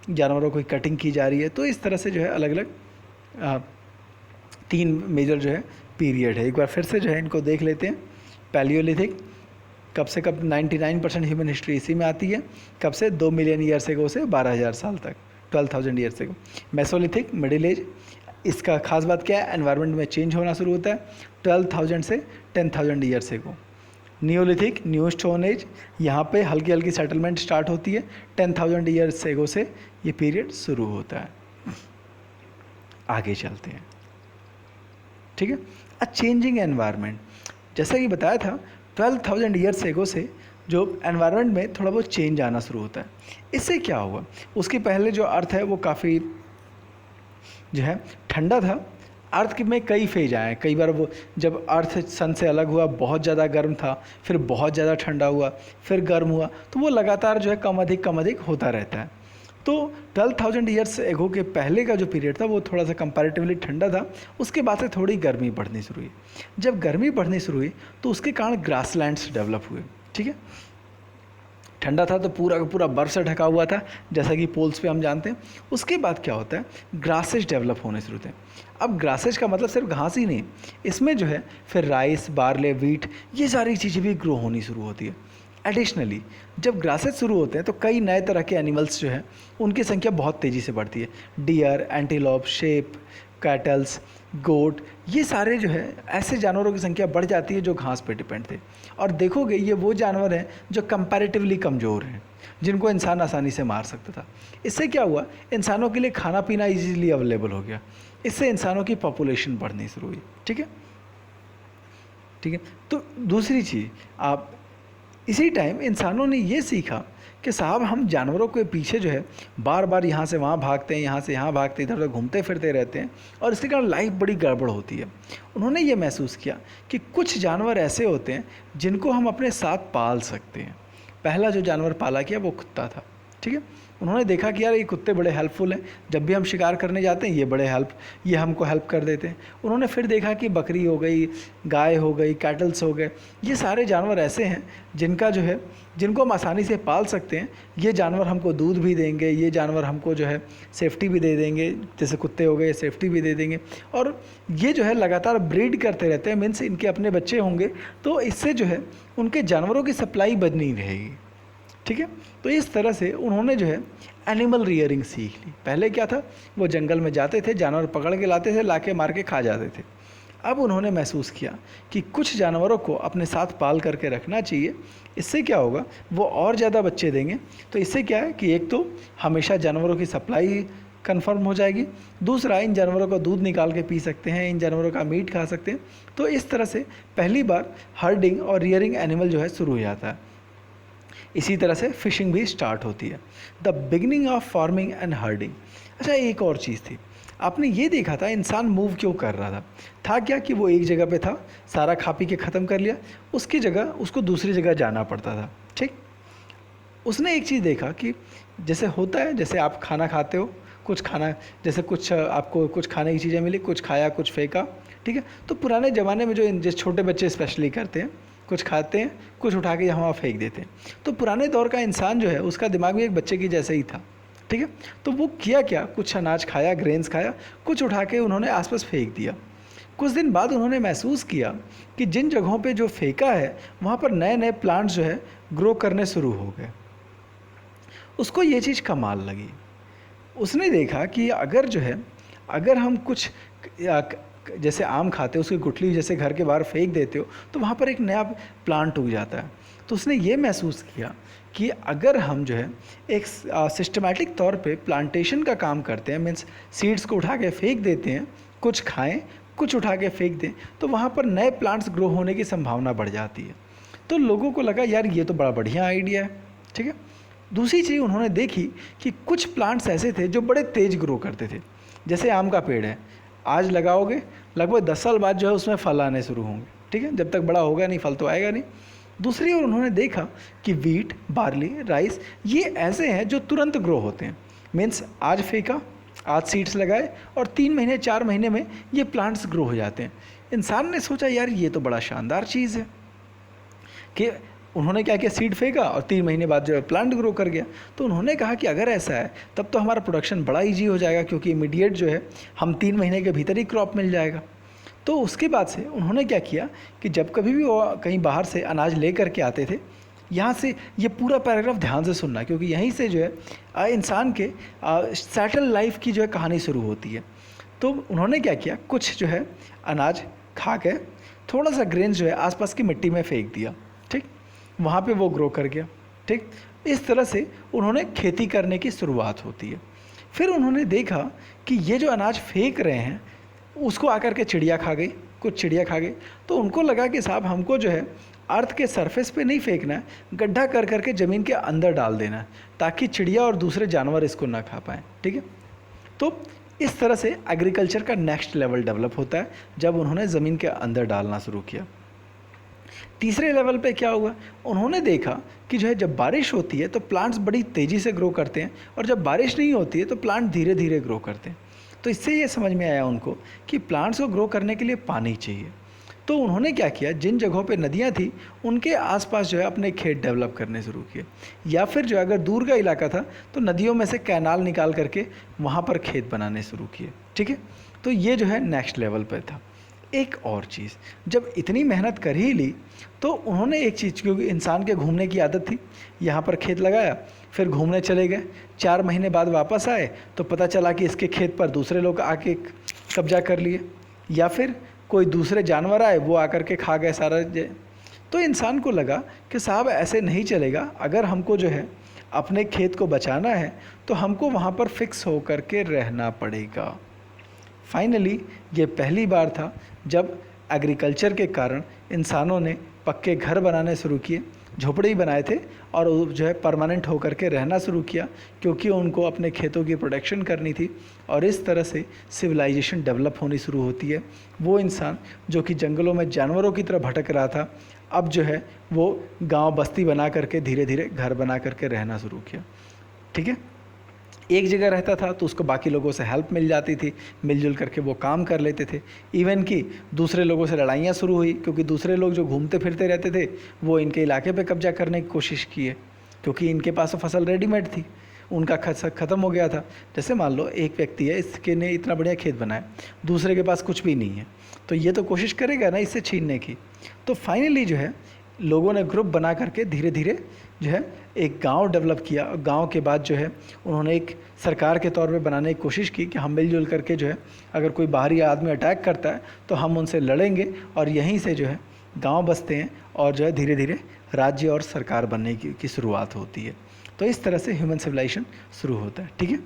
[SPEAKER 1] जानवरों की कटिंग की जा रही है। तो इस तरह से जो है अलग अलग 3 मेजर जो है पीरियड है। एक बार फिर से जो है इनको देख लेते हैं। पैलियोलिथिक, कब से कब 99% ह्यूमन हिस्ट्री इसी में आती है। कब से 2 मिलियन ईयर एगो से 12,000 साल तक, 12,000 years ago. Mesolithic, middle age, इसका खास बात क्या है, एनवायरनमेंट में चेंज होना शुरू होता है 12,000 से 10,000 years ago. Neolithic, new stone age, यहाँ पे हल्की हल्की सेटलमेंट स्टार्ट होती है 10,000 ईयर्स एगो से ये पीरियड शुरू होता है। आगे चलते हैं, ठीक है। अ चेंजिंग एनवायरनमेंट, जैसा कि बताया था 12,000 ईयर्स एगो से जो एनवायरनमेंट में थोड़ा बहुत चेंज आना शुरू होता है। इससे क्या हुआ, उसके पहले जो अर्थ है वो काफ़ी जो है ठंडा था। अर्थ में कई फेज आए, कई बार वो जब अर्थ सन से अलग हुआ बहुत ज़्यादा गर्म था, फिर बहुत ज़्यादा ठंडा हुआ, फिर गर्म हुआ, तो वो लगातार जो है कम अधिक होता रहता है। तो 12,000 ईयर्स एगो के पहले का जो पीरियड था वो थोड़ा सा कंपैरेटिवली ठंडा था। उसके बाद से थोड़ी गर्मी बढ़नी शुरू हुई। जब गर्मी बढ़नी शुरू हुई तो उसके कारण ग्रासलैंड्स डेवलप हुए, ठीक है। ठंडा था तो पूरा का पूरा बर्फ़ से ढका हुआ था, जैसा कि पोल्स पे हम जानते हैं। उसके बाद क्या होता है, ग्रासेज डेवलप होने शुरू होते हैं। अब ग्रासेज का मतलब सिर्फ घास ही नहीं, इसमें जो है फिर राइस, बार्ले, वीट, ये सारी चीज़ें भी ग्रो होनी शुरू होती है। एडिशनली जब ग्रासेज शुरू होते हैं तो कई नए तरह के एनिमल्स जो हैं उनकी संख्या बहुत तेज़ी से बढ़ती है। डियर, एंटीलोप, शेप, कैटल्स, गोट, ये सारे जो है ऐसे जानवरों की संख्या बढ़ जाती है जो घास पे डिपेंड थे। और देखोगे ये वो जानवर हैं जो कंपैरेटिवली कमज़ोर हैं, जिनको इंसान आसानी से मार सकता था। इससे क्या हुआ, इंसानों के लिए खाना पीना इजीली अवेलेबल हो गया। इससे इंसानों की पॉपुलेशन बढ़नी शुरू हुई, ठीक है। ठीक है, तो दूसरी चीज़, आप इसी टाइम इंसानों ने ये सीखा कि साहब हम जानवरों के पीछे जो है बार बार यहाँ से वहाँ भागते हैं, यहाँ से यहाँ भागते, इधर उधर घूमते फिरते रहते हैं और इसके कारण लाइफ बड़ी गड़बड़ होती है। उन्होंने ये महसूस किया कि कुछ जानवर ऐसे होते हैं जिनको हम अपने साथ पाल सकते हैं। पहला जो जानवर पाला किया वो कुत्ता था, ठीक है। उन्होंने देखा कि यार ये कुत्ते बड़े हेल्पफुल हैं, जब भी हम शिकार करने जाते हैं ये हमको हेल्प कर देते हैं। उन्होंने फिर देखा कि बकरी हो गई, गाय हो गई, कैटल्स हो गए, ये सारे जानवर ऐसे हैं जिनको हम आसानी से पाल सकते हैं। ये जानवर हमको दूध भी देंगे, ये जानवर हमको जो है सेफ्टी भी दे देंगे, जैसे कुत्ते हो गए सेफ्टी भी दे देंगे। और ये जो है लगातार ब्रीड करते रहते हैं, मीन्स इनके अपने बच्चे होंगे, तो इससे जो है उनके जानवरों की सप्लाई बनी रहेगी, ठीक है। तो इस तरह से उन्होंने जो है एनिमल रियरिंग सीख ली। पहले क्या था, वो जंगल में जाते थे, जानवर पकड़ के लाते थे, लाके मार के खा जाते थे। अब उन्होंने महसूस किया कि कुछ जानवरों को अपने साथ पाल करके रखना चाहिए। इससे क्या होगा, वो और ज़्यादा बच्चे देंगे। तो इससे क्या है कि एक तो हमेशा जानवरों की सप्लाई कंफर्म हो जाएगी, दूसरा इन जानवरों का दूध निकाल के पी सकते हैं, इन जानवरों का मीट खा सकते हैं। तो इस तरह से पहली बार हर्डिंग और रियरिंग एनिमल जो है शुरू हो जाता है। इसी तरह से फिशिंग भी स्टार्ट होती है, the beginning of farming and herding. अच्छा, एक और चीज़ थी, आपने ये देखा था इंसान मूव क्यों कर रहा था क्या कि वो एक जगह पे था, सारा खा पी के ख़त्म कर लिया, उसकी जगह उसको दूसरी जगह जाना पड़ता था, ठीक। उसने एक चीज़ देखा कि जैसे होता है, जैसे आप खाना खाते हो, कुछ खाना, जैसे कुछ आपको कुछ खाने की चीज़ें मिली, कुछ खाया, कुछ फेंका, ठीक है। तो पुराने ज़माने में जो छोटे बच्चे स्पेशली करते हैं, कुछ खाते हैं, कुछ उठा के यहाँ फेंक देते हैं। तो पुराने दौर का इंसान जो है उसका दिमाग भी एक बच्चे की जैसे ही था, ठीक है। तो वो किया क्या, कुछ अनाज खाया, ग्रेन्स खाया, कुछ उठा के उन्होंने आसपास फेंक दिया। कुछ दिन बाद उन्होंने महसूस किया कि जिन जगहों पे जो फेंका है वहाँ पर नए नए प्लांट्स जो है ग्रो करने शुरू हो गए। उसको ये चीज़ कमाल लगी। उसने देखा कि अगर हम कुछ जैसे आम खाते हो, उसकी गुठली जैसे घर के बाहर फेंक देते हो तो वहाँ पर एक नया प्लांट उग जाता है। तो उसने ये महसूस किया कि अगर हम जो है एक सिस्टमैटिक तौर पे प्लांटेशन का काम करते हैं, मीन्स सीड्स को उठा के फेंक देते हैं, कुछ खाएं, कुछ उठा के फेंक दें, तो वहाँ पर नए प्लांट्स ग्रो होने की संभावना बढ़ जाती है। तो लोगों को लगा यार ये तो बड़ा बढ़िया आइडिया है, ठीक है। दूसरी चीज़ उन्होंने देखी कि कुछ प्लांट्स ऐसे थे जो बड़े तेज़ ग्रो करते थे। जैसे आम का पेड़ है, आज लगाओगे लगभग 10 साल बाद जो है उसमें फल आने शुरू होंगे, ठीक है। जब तक बड़ा होगा नहीं, फल तो आएगा नहीं। दूसरी ओर उन्होंने देखा कि वीट, बार्ली, राइस, ये ऐसे हैं जो तुरंत ग्रो होते हैं। मीन्स आज फेंका, आज सीड्स लगाए और 3 महीने 4 महीने में ये प्लांट्स ग्रो हो जाते हैं। इंसान ने सोचा यार ये तो बड़ा शानदार चीज़ है कि उन्होंने क्या किया, सीड फेंका और 3 महीने बाद जो है प्लांट ग्रो कर गया। तो उन्होंने कहा कि अगर ऐसा है तब तो हमारा प्रोडक्शन बड़ा ईजी हो जाएगा, क्योंकि इमीडिएट जो है हम 3 महीने के भीतर ही क्रॉप मिल जाएगा। तो उसके बाद से उन्होंने क्या किया कि जब कभी भी वो कहीं बाहर से अनाज ले करके आते थे, यहाँ से ये पूरा पैराग्राफ ध्यान से सुनना, क्योंकि यहीं से जो है इंसान के सेटल लाइफ की जो है कहानी शुरू होती है। तो उन्होंने क्या किया, कुछ जो है अनाज खा के थोड़ा सा ग्रेन जो है आसपास की मिट्टी में फेंक दिया, ठीक, वहाँ पे वो ग्रो कर गया, ठीक। इस तरह से उन्होंने खेती करने की शुरुआत होती है। फिर उन्होंने देखा कि ये जो अनाज फेंक रहे हैं उसको आकर के चिड़िया खा गई, कुछ चिड़िया खा गई। तो उनको लगा कि साहब हमको जो है अर्थ के सरफेस पे नहीं फेंकना है, गड्ढा कर करके ज़मीन के अंदर डाल देना है, ताकि चिड़िया और दूसरे जानवर इसको ना खा पाएँ, ठीक है। तो इस तरह से एग्रीकल्चर का नेक्स्ट लेवल डेवलप होता है जब उन्होंने ज़मीन के अंदर डालना शुरू किया। तीसरे लेवल पे क्या हुआ, उन्होंने देखा कि जो है जब बारिश होती है तो प्लांट्स बड़ी तेज़ी से ग्रो करते हैं, और जब बारिश नहीं होती है तो प्लांट धीरे धीरे ग्रो करते हैं। तो इससे ये समझ में आया उनको कि प्लांट्स को ग्रो करने के लिए पानी चाहिए। तो उन्होंने क्या किया, जिन जगहों पे नदियाँ थी उनके आसपास जो है अपने खेत डेवलप करने शुरू किए, या फिर जो अगर दूर का इलाका था तो नदियों में से कैनाल निकाल करके वहाँ पर खेत बनाने शुरू किए, ठीक है। तो ये जो है नेक्स्ट लेवल पर था। एक और चीज़, जब इतनी मेहनत कर ही ली तो उन्होंने एक चीज़, क्योंकि इंसान के घूमने की आदत थी, यहाँ पर खेत लगाया, फिर घूमने चले गए, 4 महीने बाद वापस आए तो पता चला कि इसके खेत पर दूसरे लोग आके कब्जा कर लिए, या फिर कोई दूसरे जानवर आए वो आकर के खा गए सारा। तो इंसान को लगा कि साहब ऐसे नहीं चलेगा, अगर हमको जो है अपने खेत को बचाना है तो हमको वहाँ पर फिक्स हो करके रहना पड़ेगा। फाइनली ये पहली बार था जब एग्रीकल्चर के कारण इंसानों ने पक्के घर बनाने शुरू किए, झोपड़ी बनाए थे, और जो है परमानेंट होकर के रहना शुरू किया, क्योंकि उनको अपने खेतों की प्रोटेक्शन करनी थी। और इस तरह से सिविलाइजेशन डेवलप होनी शुरू होती है। वो इंसान जो कि जंगलों में जानवरों की तरह भटक रहा था, अब जो है वो गांव बस्ती बना करके धीरे धीरे घर बना करके रहना शुरू किया, ठीक है। एक जगह रहता था तो उसको बाकी लोगों से हेल्प मिल जाती थी, मिलजुल करके वो काम कर लेते थे। इवन कि दूसरे लोगों से लड़ाइयाँ शुरू हुई, क्योंकि दूसरे लोग जो घूमते फिरते रहते थे वो इनके इलाके पे कब्जा करने की कोशिश की है, क्योंकि इनके पास तो फसल रेडीमेड थी, उनका ख़त्म हो गया था। जैसे मान लो एक व्यक्ति है, इसके ने इतना बढ़िया खेत बनाया, दूसरे के पास कुछ भी नहीं है, तो ये तो कोशिश करेगा ना इससे छीनने की। तो फाइनली जो है लोगों ने ग्रुप बना करके धीरे धीरे जो है एक गांव डेवलप किया। गांव के बाद जो है उन्होंने एक सरकार के तौर पे बनाने की कोशिश की कि हम मिलजुल करके जो है अगर कोई बाहरी आदमी अटैक करता है तो हम उनसे लड़ेंगे, और यहीं से जो है गांव बसते हैं और जो है धीरे धीरे राज्य और सरकार बनने की शुरुआत होती है। तो इस तरह से ह्यूमन सिविलाइजेशन शुरू होता है, ठीक है।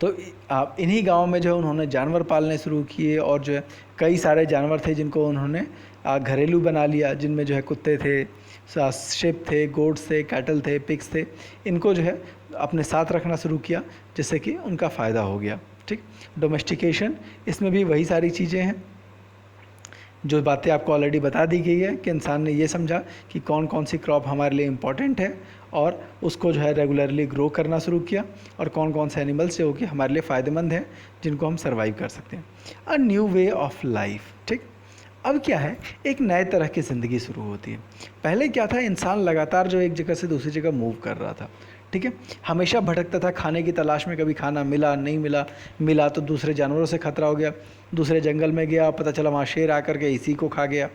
[SPEAKER 1] तो आप इन्हीं गाँव में जो है उन्होंने जानवर पालने शुरू किए, और जो है कई सारे जानवर थे जिनको उन्होंने घरेलू बना लिया, जिनमें जो है कुत्ते थे, शिप थे, गोट्स थे, कैटल थे, पिग्स थे। इनको जो है अपने साथ रखना शुरू किया, जिससे कि उनका फ़ायदा हो गया, ठीक। डोमेस्टिकेशन, इसमें भी वही सारी चीज़ें हैं जो बातें आपको ऑलरेडी बता दी गई है, कि इंसान ने ये समझा कि कौन कौन सी क्रॉप हमारे लिए इम्पॉर्टेंट है, और उसको जो है रेगुलरली ग्रो करना शुरू किया, और कौन कौन से एनिमल्स जो कि हमारे लिए फ़ायदेमंद हैं, जिनको हम सर्वाइव कर सकते हैं। A new way of life, ठीक। अब क्या है, एक नए तरह की ज़िंदगी शुरू होती है। पहले क्या था, इंसान लगातार जो एक जगह से दूसरी जगह मूव कर रहा था, ठीक है। हमेशा भटकता था खाने की तलाश में, कभी खाना मिला नहीं मिला, मिला तो दूसरे जानवरों से खतरा हो गया, दूसरे जंगल में गया, पता चला वहाँ शेर आकर के इसी को खा गया।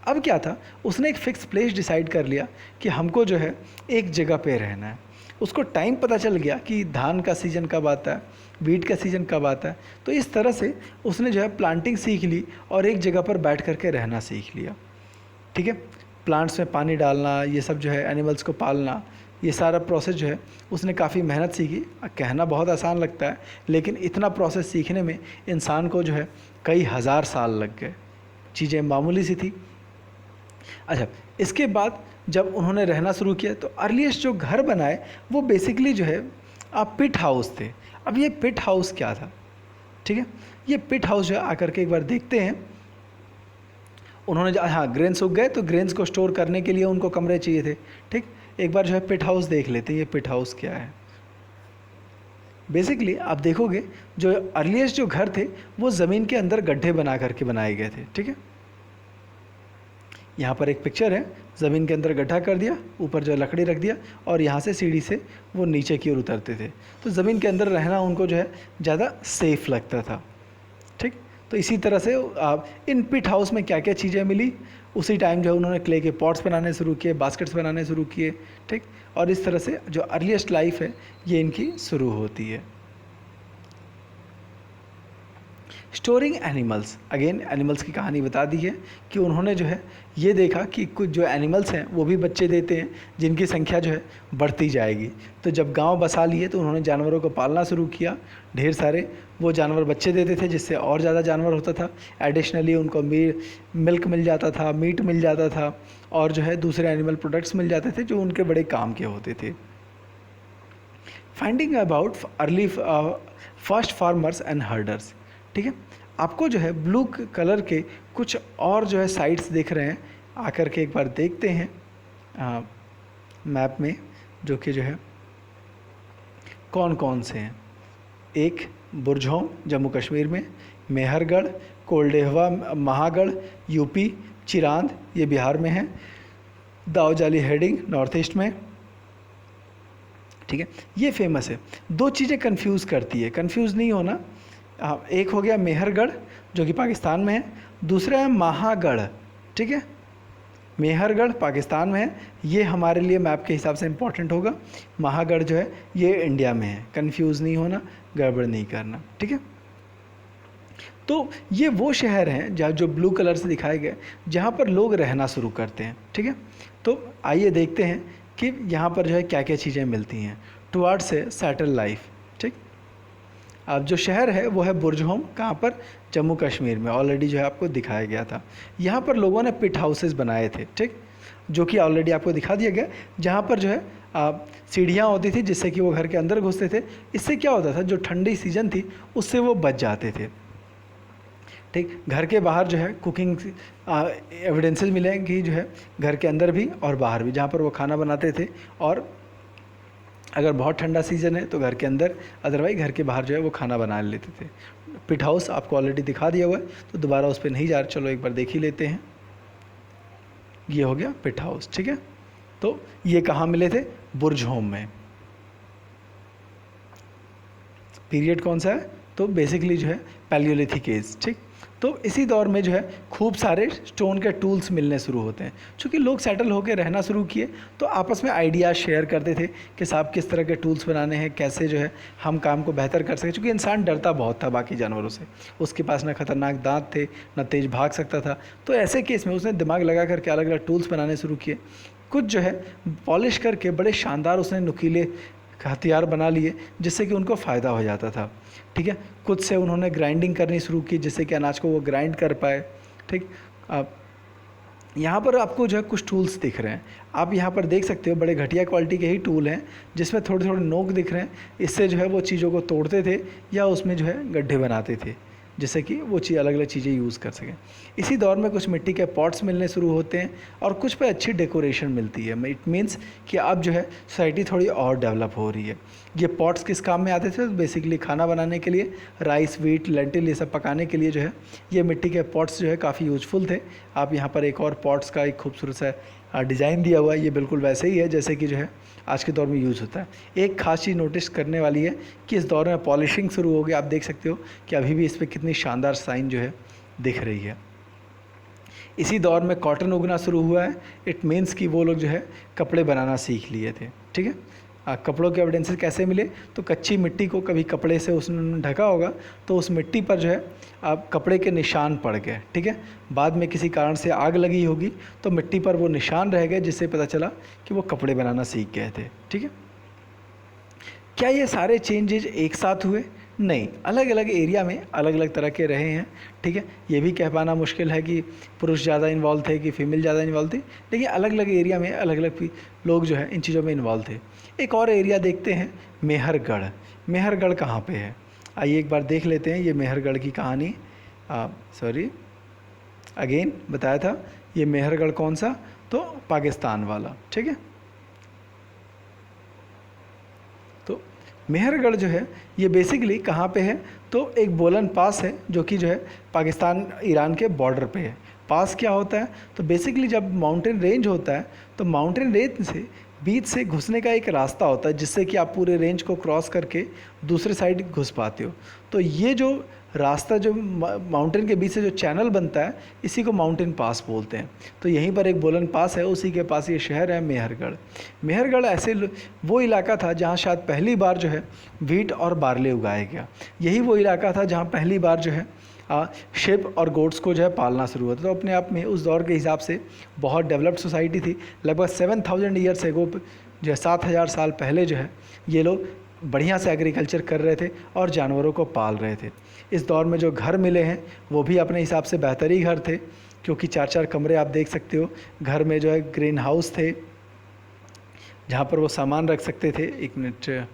[SPEAKER 1] अब क्या था, उसने एक फ़िक्स प्लेस डिसाइड कर लिया कि हमको जो है एक जगह पे रहना है। उसको टाइम पता चल गया कि धान का सीज़न कब आता है, वीट का सीज़न कब आता है। तो इस तरह से उसने जो है प्लांटिंग सीख ली और एक जगह पर बैठ करके रहना सीख लिया, ठीक है। प्लांट्स में पानी डालना, ये सब जो है एनिमल्स को पालना, ये सारा प्रोसेस जो है उसने काफ़ी मेहनत सीखी। कहना बहुत आसान लगता है, लेकिन इतना प्रोसेस सीखने में इंसान को जो है कई हज़ार साल लग गए, चीज़ें मामूली सी थी। अच्छा, इसके बाद जब उन्होंने रहना शुरू किया तो अर्लीस्ट जो घर बनाए वो बेसिकली जो है पिट हाउस थे। अब ये पिट हाउस क्या था, ठीक है। ये पिट हाउस जो है आकर के एक बार देखते हैं। उन्होंने हाँ, ग्रेन्स उग गए तो ग्रेन्स को स्टोर करने के लिए उनको कमरे चाहिए थे, ठीक। एक बार जो है पिट हाउस देख लेते हैं, ये पिट हाउस क्या है। बेसिकली आप देखोगे जो अर्लीस्ट जो घर थे वो ज़मीन के अंदर गड्ढे बना करके बनाए गए थे, ठीक है। यहाँ पर एक पिक्चर है, ज़मीन के अंदर गड्ढा कर दिया, ऊपर जो है लकड़ी रख दिया और यहाँ से सीढ़ी से वो नीचे की ओर उतरते थे। तो ज़मीन के अंदर रहना उनको जो है ज़्यादा सेफ लगता था। ठीक, तो इसी तरह से इन पिट हाउस में क्या क्या चीज़ें मिली, उसी टाइम जो है उन्होंने क्ले के पॉट्स बनाने शुरू किए, बास्केट्स बनाने शुरू किए। ठीक, और इस तरह से जो अर्लीस्ट लाइफ है ये इनकी शुरू होती है। स्टोरिंग एनिमल्स, अगेन एनिमल्स की कहानी बता दी है कि उन्होंने जो है ये देखा कि कुछ जो एनिमल्स हैं वो भी बच्चे देते हैं जिनकी संख्या जो है बढ़ती जाएगी। तो जब गांव बसा लिए तो उन्होंने जानवरों को पालना शुरू किया, ढेर सारे वो जानवर बच्चे देते थे जिससे और ज़्यादा जानवर होता था। एडिशनली उनको मिल्क मिल जाता था, मीट मिल जाता था और जो है दूसरे एनिमल प्रोडक्ट्स मिल जाते थे जो उनके बड़े काम के होते थे। Finding about early first farmers and herders. ठीक है, आपको जो है ब्लू कलर के कुछ और जो है साइट्स दिख रहे हैं, आकर के एक बार देखते हैं मैप में, जो कि जो है कौन कौन से हैं। एक बुरझोम जम्मू कश्मीर में, मेहरगढ़, कोल्डेहवा महागढ़ यूपी, चिरांद ये बिहार में है, दाऊजाली हेडिंग नॉर्थ ईस्ट में। ठीक है, ये फेमस है। दो चीज़ें कंफ्यूज करती है, कंफ्यूज नहीं होना। एक हो गया मेहरगढ़ जो कि पाकिस्तान में है, दूसरा है महागढ़। ठीक है, मेहरगढ़ पाकिस्तान में है, ये हमारे लिए मैप के हिसाब से इम्पॉर्टेंट होगा। महागढ़ जो है ये इंडिया में है, कंफ्यूज नहीं होना, गड़बड़ नहीं करना। ठीक है, तो ये वो शहर हैं जहाँ जो ब्लू कलर से दिखाए गए जहाँ पर लोग रहना शुरू करते हैं। ठीक है, तो आइए देखते हैं कि यहाँ पर जो है क्या क्या चीज़ें मिलती हैं टुवार्ड्स से सेटल लाइफ। ठीक, अब जो शहर है वो है बुरझोम, कहाँ पर, जम्मू कश्मीर में। ऑलरेडी जो है आपको दिखाया गया था। यहाँ पर लोगों ने पिट हाउसेस बनाए थे। ठीक, जो कि ऑलरेडी आपको दिखा दिया गया, जहाँ पर जो है सीढ़ियाँ होती थी जिससे कि वो घर के अंदर घुसते थे। इससे क्या होता था, जो ठंडी सीजन थी उससे वो बच जाते थे। ठीक, घर के बाहर जो है कुकिंग एविडेंसेस मिलेंगी जो है घर के अंदर भी और बाहर भी, जहाँ पर वो खाना बनाते थे। और अगर बहुत ठंडा सीज़न है तो घर के अंदर, अदरवाइज घर के बाहर जो है वो खाना बना लेते थे। पिट हाउस आपको ऑलरेडी दिखा दिया हुआ है तो दोबारा उस पर नहीं जा रहे, चलो एक बार देख ही लेते हैं। ये हो गया पिट हाउस। ठीक है, तो ये कहाँ मिले थे, बुरझोम में। पीरियड कौन सा है, तो बेसिकली जो है पैलियोलिथिक एज। ठीक, तो इसी दौर में जो है खूब सारे स्टोन के टूल्स मिलने शुरू होते हैं। चूँकि लोग सेटल होकर रहना शुरू किए तो आपस में आइडियाज़ शेयर करते थे कि साहब किस तरह के टूल्स बनाने हैं, कैसे जो है हम काम को बेहतर कर सकें। चूँकि इंसान डरता बहुत था बाकी जानवरों से, उसके पास ना खतरनाक दांत थे, ना तेज़ भाग सकता था। तो ऐसे केस में उसने दिमाग लगा करके अलग अलग टूल्स बनाने शुरू किए। कुछ जो है पॉलिश करके बड़े शानदार उसने नुकीले हथियार बना लिए जिससे कि उनको फ़ायदा हो जाता था। ठीक है, कुछ से उन्होंने ग्राइंडिंग करनी शुरू की जिससे कि अनाज को वो ग्राइंड कर पाए। ठीक, अब यहाँ पर आपको जो है कुछ टूल्स दिख रहे हैं, आप यहाँ पर देख सकते हो बड़े घटिया क्वालिटी के ही टूल हैं जिसमें थोड़े थोड़े नोक दिख रहे हैं। इससे जो है वो चीज़ों को तोड़ते थे या उसमें जो है गड्ढे बनाते थे जिससे कि वो अलग अलग चीज़ें यूज़ कर सकें। इसी दौर में कुछ मिट्टी के पॉट्स मिलने शुरू होते हैं और कुछ पे अच्छी डेकोरेशन मिलती है। इट मीन्स कि अब जो है सोसाइटी थोड़ी और डेवलप हो रही है। ये पॉट्स किस काम में आते थे, बेसिकली खाना बनाने के लिए, राइस, व्हीट, लेंटिल ये सब पकाने के लिए जो है ये मिट्टी के पॉट्स जो है काफ़ी यूजफुल थे। आप यहाँ पर एक और पॉट्स का एक खूबसूरत सा डिज़ाइन दिया हुआ है, ये बिल्कुल वैसे ही है जैसे कि जो है आज के दौर में यूज़ होता है। एक खास चीज़ नोटिस करने वाली है कि इस दौर में पॉलिशिंग शुरू हो गई। आप देख सकते हो कि अभी भी इस पर कितनी शानदार साइन जो है दिख रही है। इसी दौर में कॉटन उगना शुरू हुआ है। इट मीन्स कि वो लोग जो है कपड़े बनाना सीख लिए थे। ठीक है, कपड़ों के एविडेंसेस कैसे मिले, तो कच्ची मिट्टी को कभी कपड़े से उसने ढका होगा तो उस मिट्टी पर जो है अब कपड़े के निशान पड़ गए। ठीक है, बाद में किसी कारण से आग लगी होगी तो मिट्टी पर वो निशान रह गए जिससे पता चला कि वो कपड़े बनाना सीख गए थे। ठीक है, क्या ये सारे चेंजेज एक साथ हुए, नहीं, अलग अलग एरिया में अलग अलग तरह के रहे हैं। ठीक है, ये भी कह पाना मुश्किल है कि पुरुष ज़्यादा इन्वॉल्व थे कि फीमेल ज़्यादा इन्वॉल्व थी, लेकिन अलग अलग एरिया में अलग अलग लोग जो है इन चीज़ों में इन्वॉल्व थे। एक और एरिया देखते हैं, मेहरगढ़। मेहरगढ़ कहाँ पे है, आइए एक बार देख लेते हैं। ये मेहरगढ़ की कहानी, अगेन बताया था, ये मेहरगढ़ कौन सा, तो पाकिस्तान वाला। ठीक है, तो मेहरगढ़ जो है ये बेसिकली कहाँ पे है, तो एक बोलन पास है जो कि जो है पाकिस्तान ईरान के बॉर्डर पे है। पास क्या होता है, तो बेसिकली जब माउंटेन रेंज होता है तो माउंटेन रेंज से बीच से घुसने का एक रास्ता होता है जिससे कि आप पूरे रेंज को क्रॉस करके दूसरे साइड घुस पाते हो। तो ये जो रास्ता जो माउंटेन के बीच से जो चैनल बनता है इसी को माउंटेन पास बोलते हैं। तो यहीं पर एक बोलन पास है, उसी के पास ये शहर है मेहरगढ़। मेहरगढ़ ऐसे वो इलाका था जहाँ शायद पहली बार जो है व्हीट और बार्ले उगाया गया। यही वो इलाका था जहाँ पहली बार जो है शिप और गोट्स को जो है पालना शुरू हुआ था। तो अपने आप में उस दौर के हिसाब से बहुत डेवलप्ड सोसाइटी थी। लगभग 7000 ईयर्स एगो जो है 7000 साल पहले जो है ये लोग बढ़िया से एग्रीकल्चर कर रहे थे और जानवरों को पाल रहे थे। इस दौर में जो घर मिले हैं वो भी अपने हिसाब से बेहतर ही घर थे, क्योंकि 4-4 कमरे आप देख सकते हो। घर में जो है ग्रीन हाउस थे जहाँ पर वो सामान रख सकते थे। एक मिनट,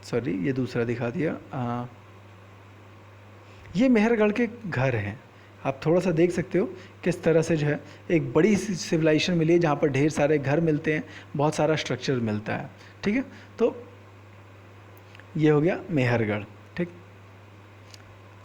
[SPEAKER 1] सॉरी ये दूसरा दिखा दिया। ये मेहरगढ़ के घर हैं, आप थोड़ा सा देख सकते हो किस तरह से जो है एक बड़ी सिविलाइजेशन मिली है जहाँ पर ढेर सारे घर मिलते हैं, बहुत सारा स्ट्रक्चर मिलता है। ठीक है, तो ये हो गया मेहरगढ़। ठीक,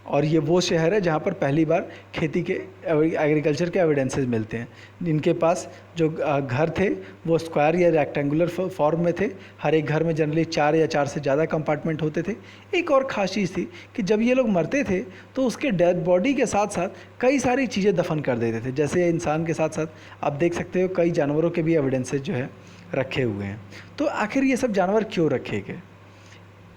[SPEAKER 1] और ये वो शहर है जहाँ पर पहली बार खेती के एग्रीकल्चर के एविडेंसेस मिलते हैं। इनके पास जो घर थे वो स्क्वायर या रेक्टेंगुलर फॉर्म में थे। हर एक घर में जनरली 4 या 4 से ज़्यादा कंपार्टमेंट होते थे। एक और ख़ास चीज़ थी कि जब ये लोग मरते थे तो उसके डेड बॉडी के साथ साथ कई सारी चीज़ें दफन कर देते थे। जैसे इंसान के साथ साथ आप देख सकते हो कई जानवरों के भी एविडेंसेस जो है रखे हुए हैं। तो आखिर ये सब जानवर क्यों रखे गए?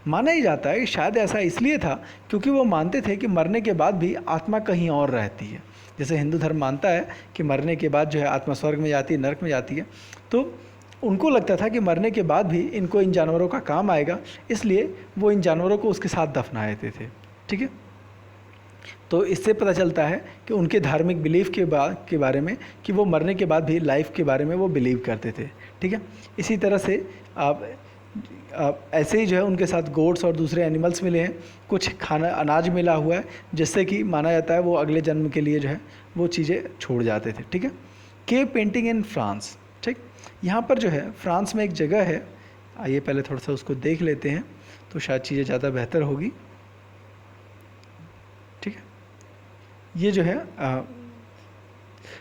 [SPEAKER 1] माना ही जाता है कि शायद ऐसा इसलिए था क्योंकि वो मानते थे कि मरने के बाद भी आत्मा कहीं और रहती है। जैसे हिंदू धर्म मानता है कि मरने के बाद जो है आत्मा स्वर्ग में जाती है, नरक में जाती है, तो उनको लगता था कि मरने के बाद भी इनको इन जानवरों का काम आएगा, इसलिए वो इन जानवरों को उसके साथ दफना देते थे। ठीक है, तो इससे पता चलता है कि उनके धार्मिक बिलीफ के बारे में कि वो मरने के बाद भी लाइफ के बारे में वो बिलीव करते थे। ठीक है, इसी तरह से आप ऐसे ही जो है उनके साथ गोट्स और दूसरे एनिमल्स मिले हैं, कुछ खाना अनाज मिला हुआ है जिससे कि माना जाता है वो अगले जन्म के लिए जो है वो चीज़ें छोड़ जाते थे। ठीक है, केव पेंटिंग इन फ्रांस। ठीक, यहाँ पर जो है फ्रांस में एक जगह है, आइए पहले थोड़ा सा उसको देख लेते हैं तो शायद चीज़ें ज़्यादा बेहतर होगी। ठीक है, ये जो है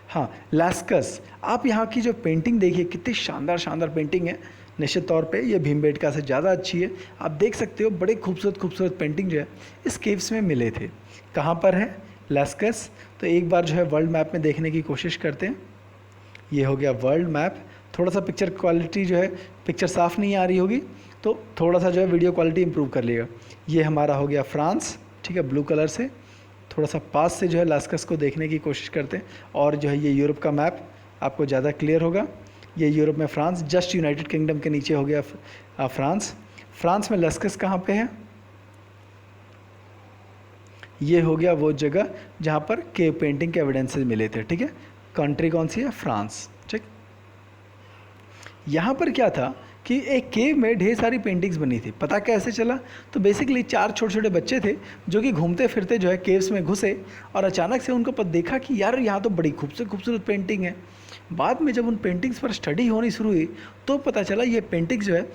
[SPEAKER 1] हाँ लास्कस। आप यहाँ की जो पेंटिंग देखिए कितनी शानदार शानदार पेंटिंग है। निश्चित तौर पे ये भीमबेटका से ज़्यादा अच्छी है। आप देख सकते हो बड़े खूबसूरत खूबसूरत पेंटिंग जो है इस केव्स में मिले थे। कहाँ पर है लास्कस? तो एक बार जो है वर्ल्ड मैप में देखने की कोशिश करते हैं। ये हो गया वर्ल्ड मैप। थोड़ा सा पिक्चर क्वालिटी जो है पिक्चर साफ़ नहीं आ रही होगी तो थोड़ा सा जो है वीडियो क्वालिटी इंप्रूव कर लिएगा। ये हमारा हो गया फ्रांस। ठीक है, ब्लू कलर से थोड़ा सा पास से जो है लास्कस को देखने की कोशिश करते हैं और जो है ये यूरोप का मैप आपको ज़्यादा क्लियर होगा। ये यूरोप में फ्रांस, जस्ट यूनाइटेड किंगडम के नीचे हो गया फ्रांस। फ्रांस में लास्कस कहाँ पे है? ये हो गया वो जगह जहाँ पर केव पेंटिंग के एविडेंसेस मिले थे। ठीक है, कंट्री कौन सी है? फ्रांस। ठीक, यहाँ पर क्या था कि एक केव में ढेर सारी पेंटिंग्स बनी थी। पता कैसे चला? तो बेसिकली 4 छोटे छोटे बच्चे थे जो कि घूमते फिरते जो है केव्स में घुसे और अचानक से उनको देखा कि यार यहाँ तो बड़ी खूबसूरत खूबसूरत पेंटिंग है। बाद में जब उन पेंटिंग्स पर स्टडी होनी शुरू हुई तो पता चला ये पेंटिंग्स जो है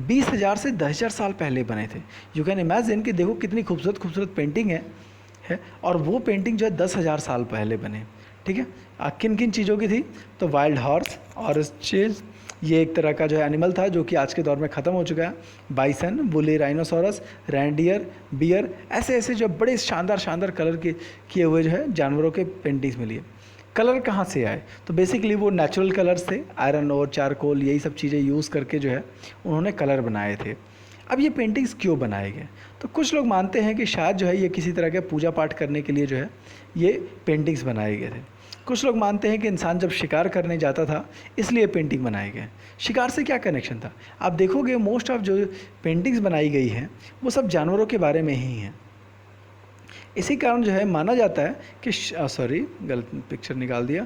[SPEAKER 1] 20 हज़ार से 10,000 साल पहले बने थे। यू कैन इमेजिन कि देखो कितनी खूबसूरत खूबसूरत पेंटिंग है और वो पेंटिंग जो है 10,000 साल पहले बने। ठीक है, किन किन चीज़ों की थी? तो वाइल्ड हॉर्स और चीज़, ये एक तरह का जो है एनिमल था जो कि आज के दौर में ख़त्म हो चुका है। बाइसन, वुली राइनोसोरस, रैंडियर, बियर, ऐसे ऐसे जो बड़े शानदार शानदार कलर के किए हुए जो है जानवरों के पेंटिंग्स मिली है। कलर कहाँ से आए? तो बेसिकली वो नेचुरल कलर्स थे, आयरन और चारकोल यही सब चीज़ें यूज़ करके जो है उन्होंने कलर बनाए थे। अब ये पेंटिंग्स क्यों बनाए गए? तो कुछ लोग मानते हैं कि शायद जो है ये किसी तरह के पूजा पाठ करने के लिए जो है ये पेंटिंग्स बनाए गए थे। कुछ लोग मानते हैं कि इंसान जब शिकार करने जाता था इसलिए पेंटिंग बनाए गए। शिकार से क्या कनेक्शन था? आप देखोगे मोस्ट ऑफ जो पेंटिंग्स बनाई गई हैं वो सब जानवरों के बारे में ही हैं। इसी कारण जो है माना जाता है कि सॉरी गलत पिक्चर निकाल दिया,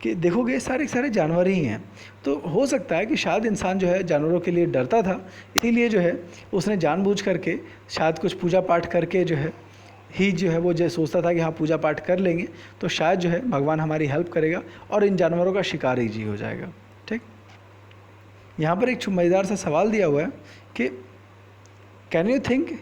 [SPEAKER 1] कि देखोगे सारे सारे जानवर ही हैं। तो हो सकता है कि शायद इंसान जो है जानवरों के लिए डरता था, इसीलिए जो है उसने जानबूझ करके शायद कुछ पूजा पाठ करके जो है वो जो सोचता था कि हाँ पूजा पाठ कर लेंगे तो शायद जो है भगवान हमारी हेल्प करेगा और इन जानवरों का शिकार ईजी हो जाएगा। ठीक, यहाँ पर एक मज़ेदार सा सवाल दिया हुआ है कि can you think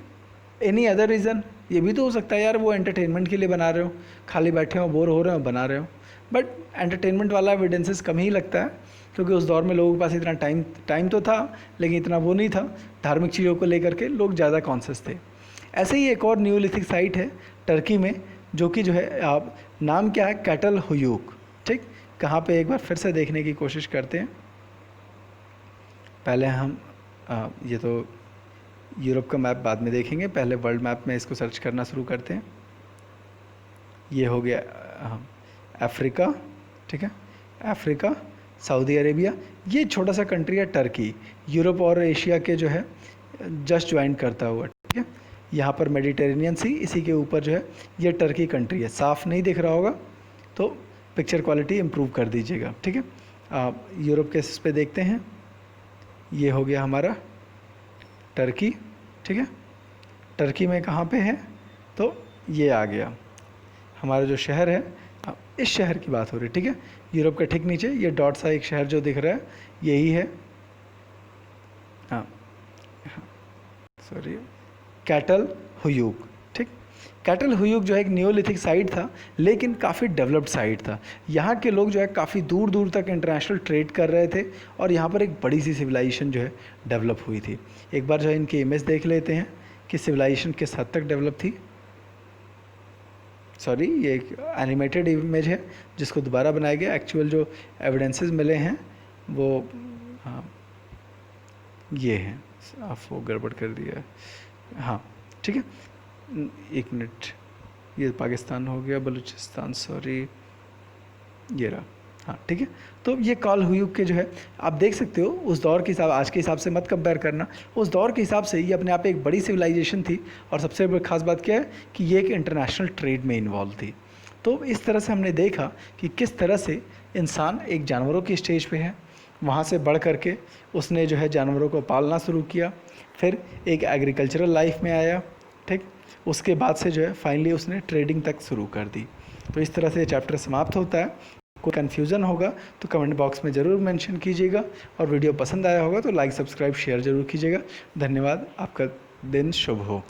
[SPEAKER 1] any other reason ये भी तो हो सकता है यार वो एंटरटेनमेंट के लिए बना रहे हो, खाली बैठे हो बोर हो रहे हो बना रहे हो, बट एंटरटेनमेंट वाला एविडेंसेस कम ही लगता है, क्योंकि उस दौर में लोगों के पास इतना टाइम तो था, लेकिन इतना वो नहीं था, धार्मिक चीज़ों को लेकर के लोग ज़्यादा कॉन्शियस थे। ऐसे ही एक और न्यूलिथिक साइट है टर्की में, जो कि जो है आप नाम क्या है, कैटल हुयूक। ठीक, कहाँ पे एक बार फिर से देखने की कोशिश करते हैं। पहले हम ये तो यूरोप का मैप बाद में देखेंगे, पहले वर्ल्ड मैप में इसको सर्च करना शुरू करते हैं। ये हो गया अफ्रीका, ठीक है, अफ्रीका, सऊदी अरेबिया, ये छोटा सा कंट्री है टर्की, यूरोप और एशिया के जो है जस्ट ज्वाइन करता हुआ, ठीक है। यहाँ पर मेडिटेरेनियन सी, इसी के ऊपर जो है ये टर्की कंट्री है। साफ़ नहीं दिख रहा होगा तो पिक्चर क्वालिटी इम्प्रूव कर दीजिएगा, ठीक है। यूरोप के इस पे देखते हैं, ये हो गया हमारा टर्की, ठीक है। टर्की में कहाँ पे है, तो ये आ गया हमारा जो शहर है, इस शहर की बात हो रही है, ठीक है। यूरोप के ठीक नीचे ये डॉट सा एक शहर जो दिख रहा है यही है, हाँ सॉरी, कैटल हुयूक, ठीक। कैटल हुयूक जो है एक नियोलिथिक साइट था, लेकिन काफ़ी डेवलप्ड साइट था। यहाँ के लोग जो है काफ़ी दूर दूर तक इंटरनेशनल ट्रेड कर रहे थे, और यहाँ पर एक बड़ी सी सिविलाइजेशन जो है डेवलप हुई थी। एक बार जो है इनकी इमेज देख लेते हैं कि सिविलाइजेशन किस हद तक डेवलप थी। सॉरी, ये एक एनिमेटेड इमेज है जिसको दोबारा बनाया गया, एक्चुअल जो एविडेंसेस मिले हैं वो हाँ ये हैं, आप वो गड़बड़ कर दिया है, हाँ ठीक है, एक मिनट, ये पाकिस्तान हो गया, बलूचिस्तान, सॉरी ये रहा, हाँ ठीक है। तो ये कॉल हुयूक के जो है आप देख सकते हो, उस दौर के हिसाब, आज के हिसाब से मत कंपेयर करना, उस दौर के हिसाब से ये अपने आप एक बड़ी सिविलाइजेशन थी, और सबसे खास बात क्या है कि ये एक इंटरनेशनल ट्रेड में इन्वॉल्व थी। तो इस तरह से हमने देखा कि किस तरह से इंसान एक जानवरों की स्टेज पे है, वहाँ से बढ़ करके उसने जो है जानवरों को पालना शुरू किया, फिर एक एग्रीकल्चरल लाइफ में आया, ठीक, उसके बाद से जो है फाइनली उसने ट्रेडिंग तक शुरू कर दी। तो इस तरह से चैप्टर समाप्त होता है। कोई कन्फ्यूज़न होगा तो कमेंट बॉक्स में ज़रूर मेंशन कीजिएगा, और वीडियो पसंद आया होगा तो लाइक सब्सक्राइब शेयर ज़रूर कीजिएगा। धन्यवाद, आपका दिन शुभ हो।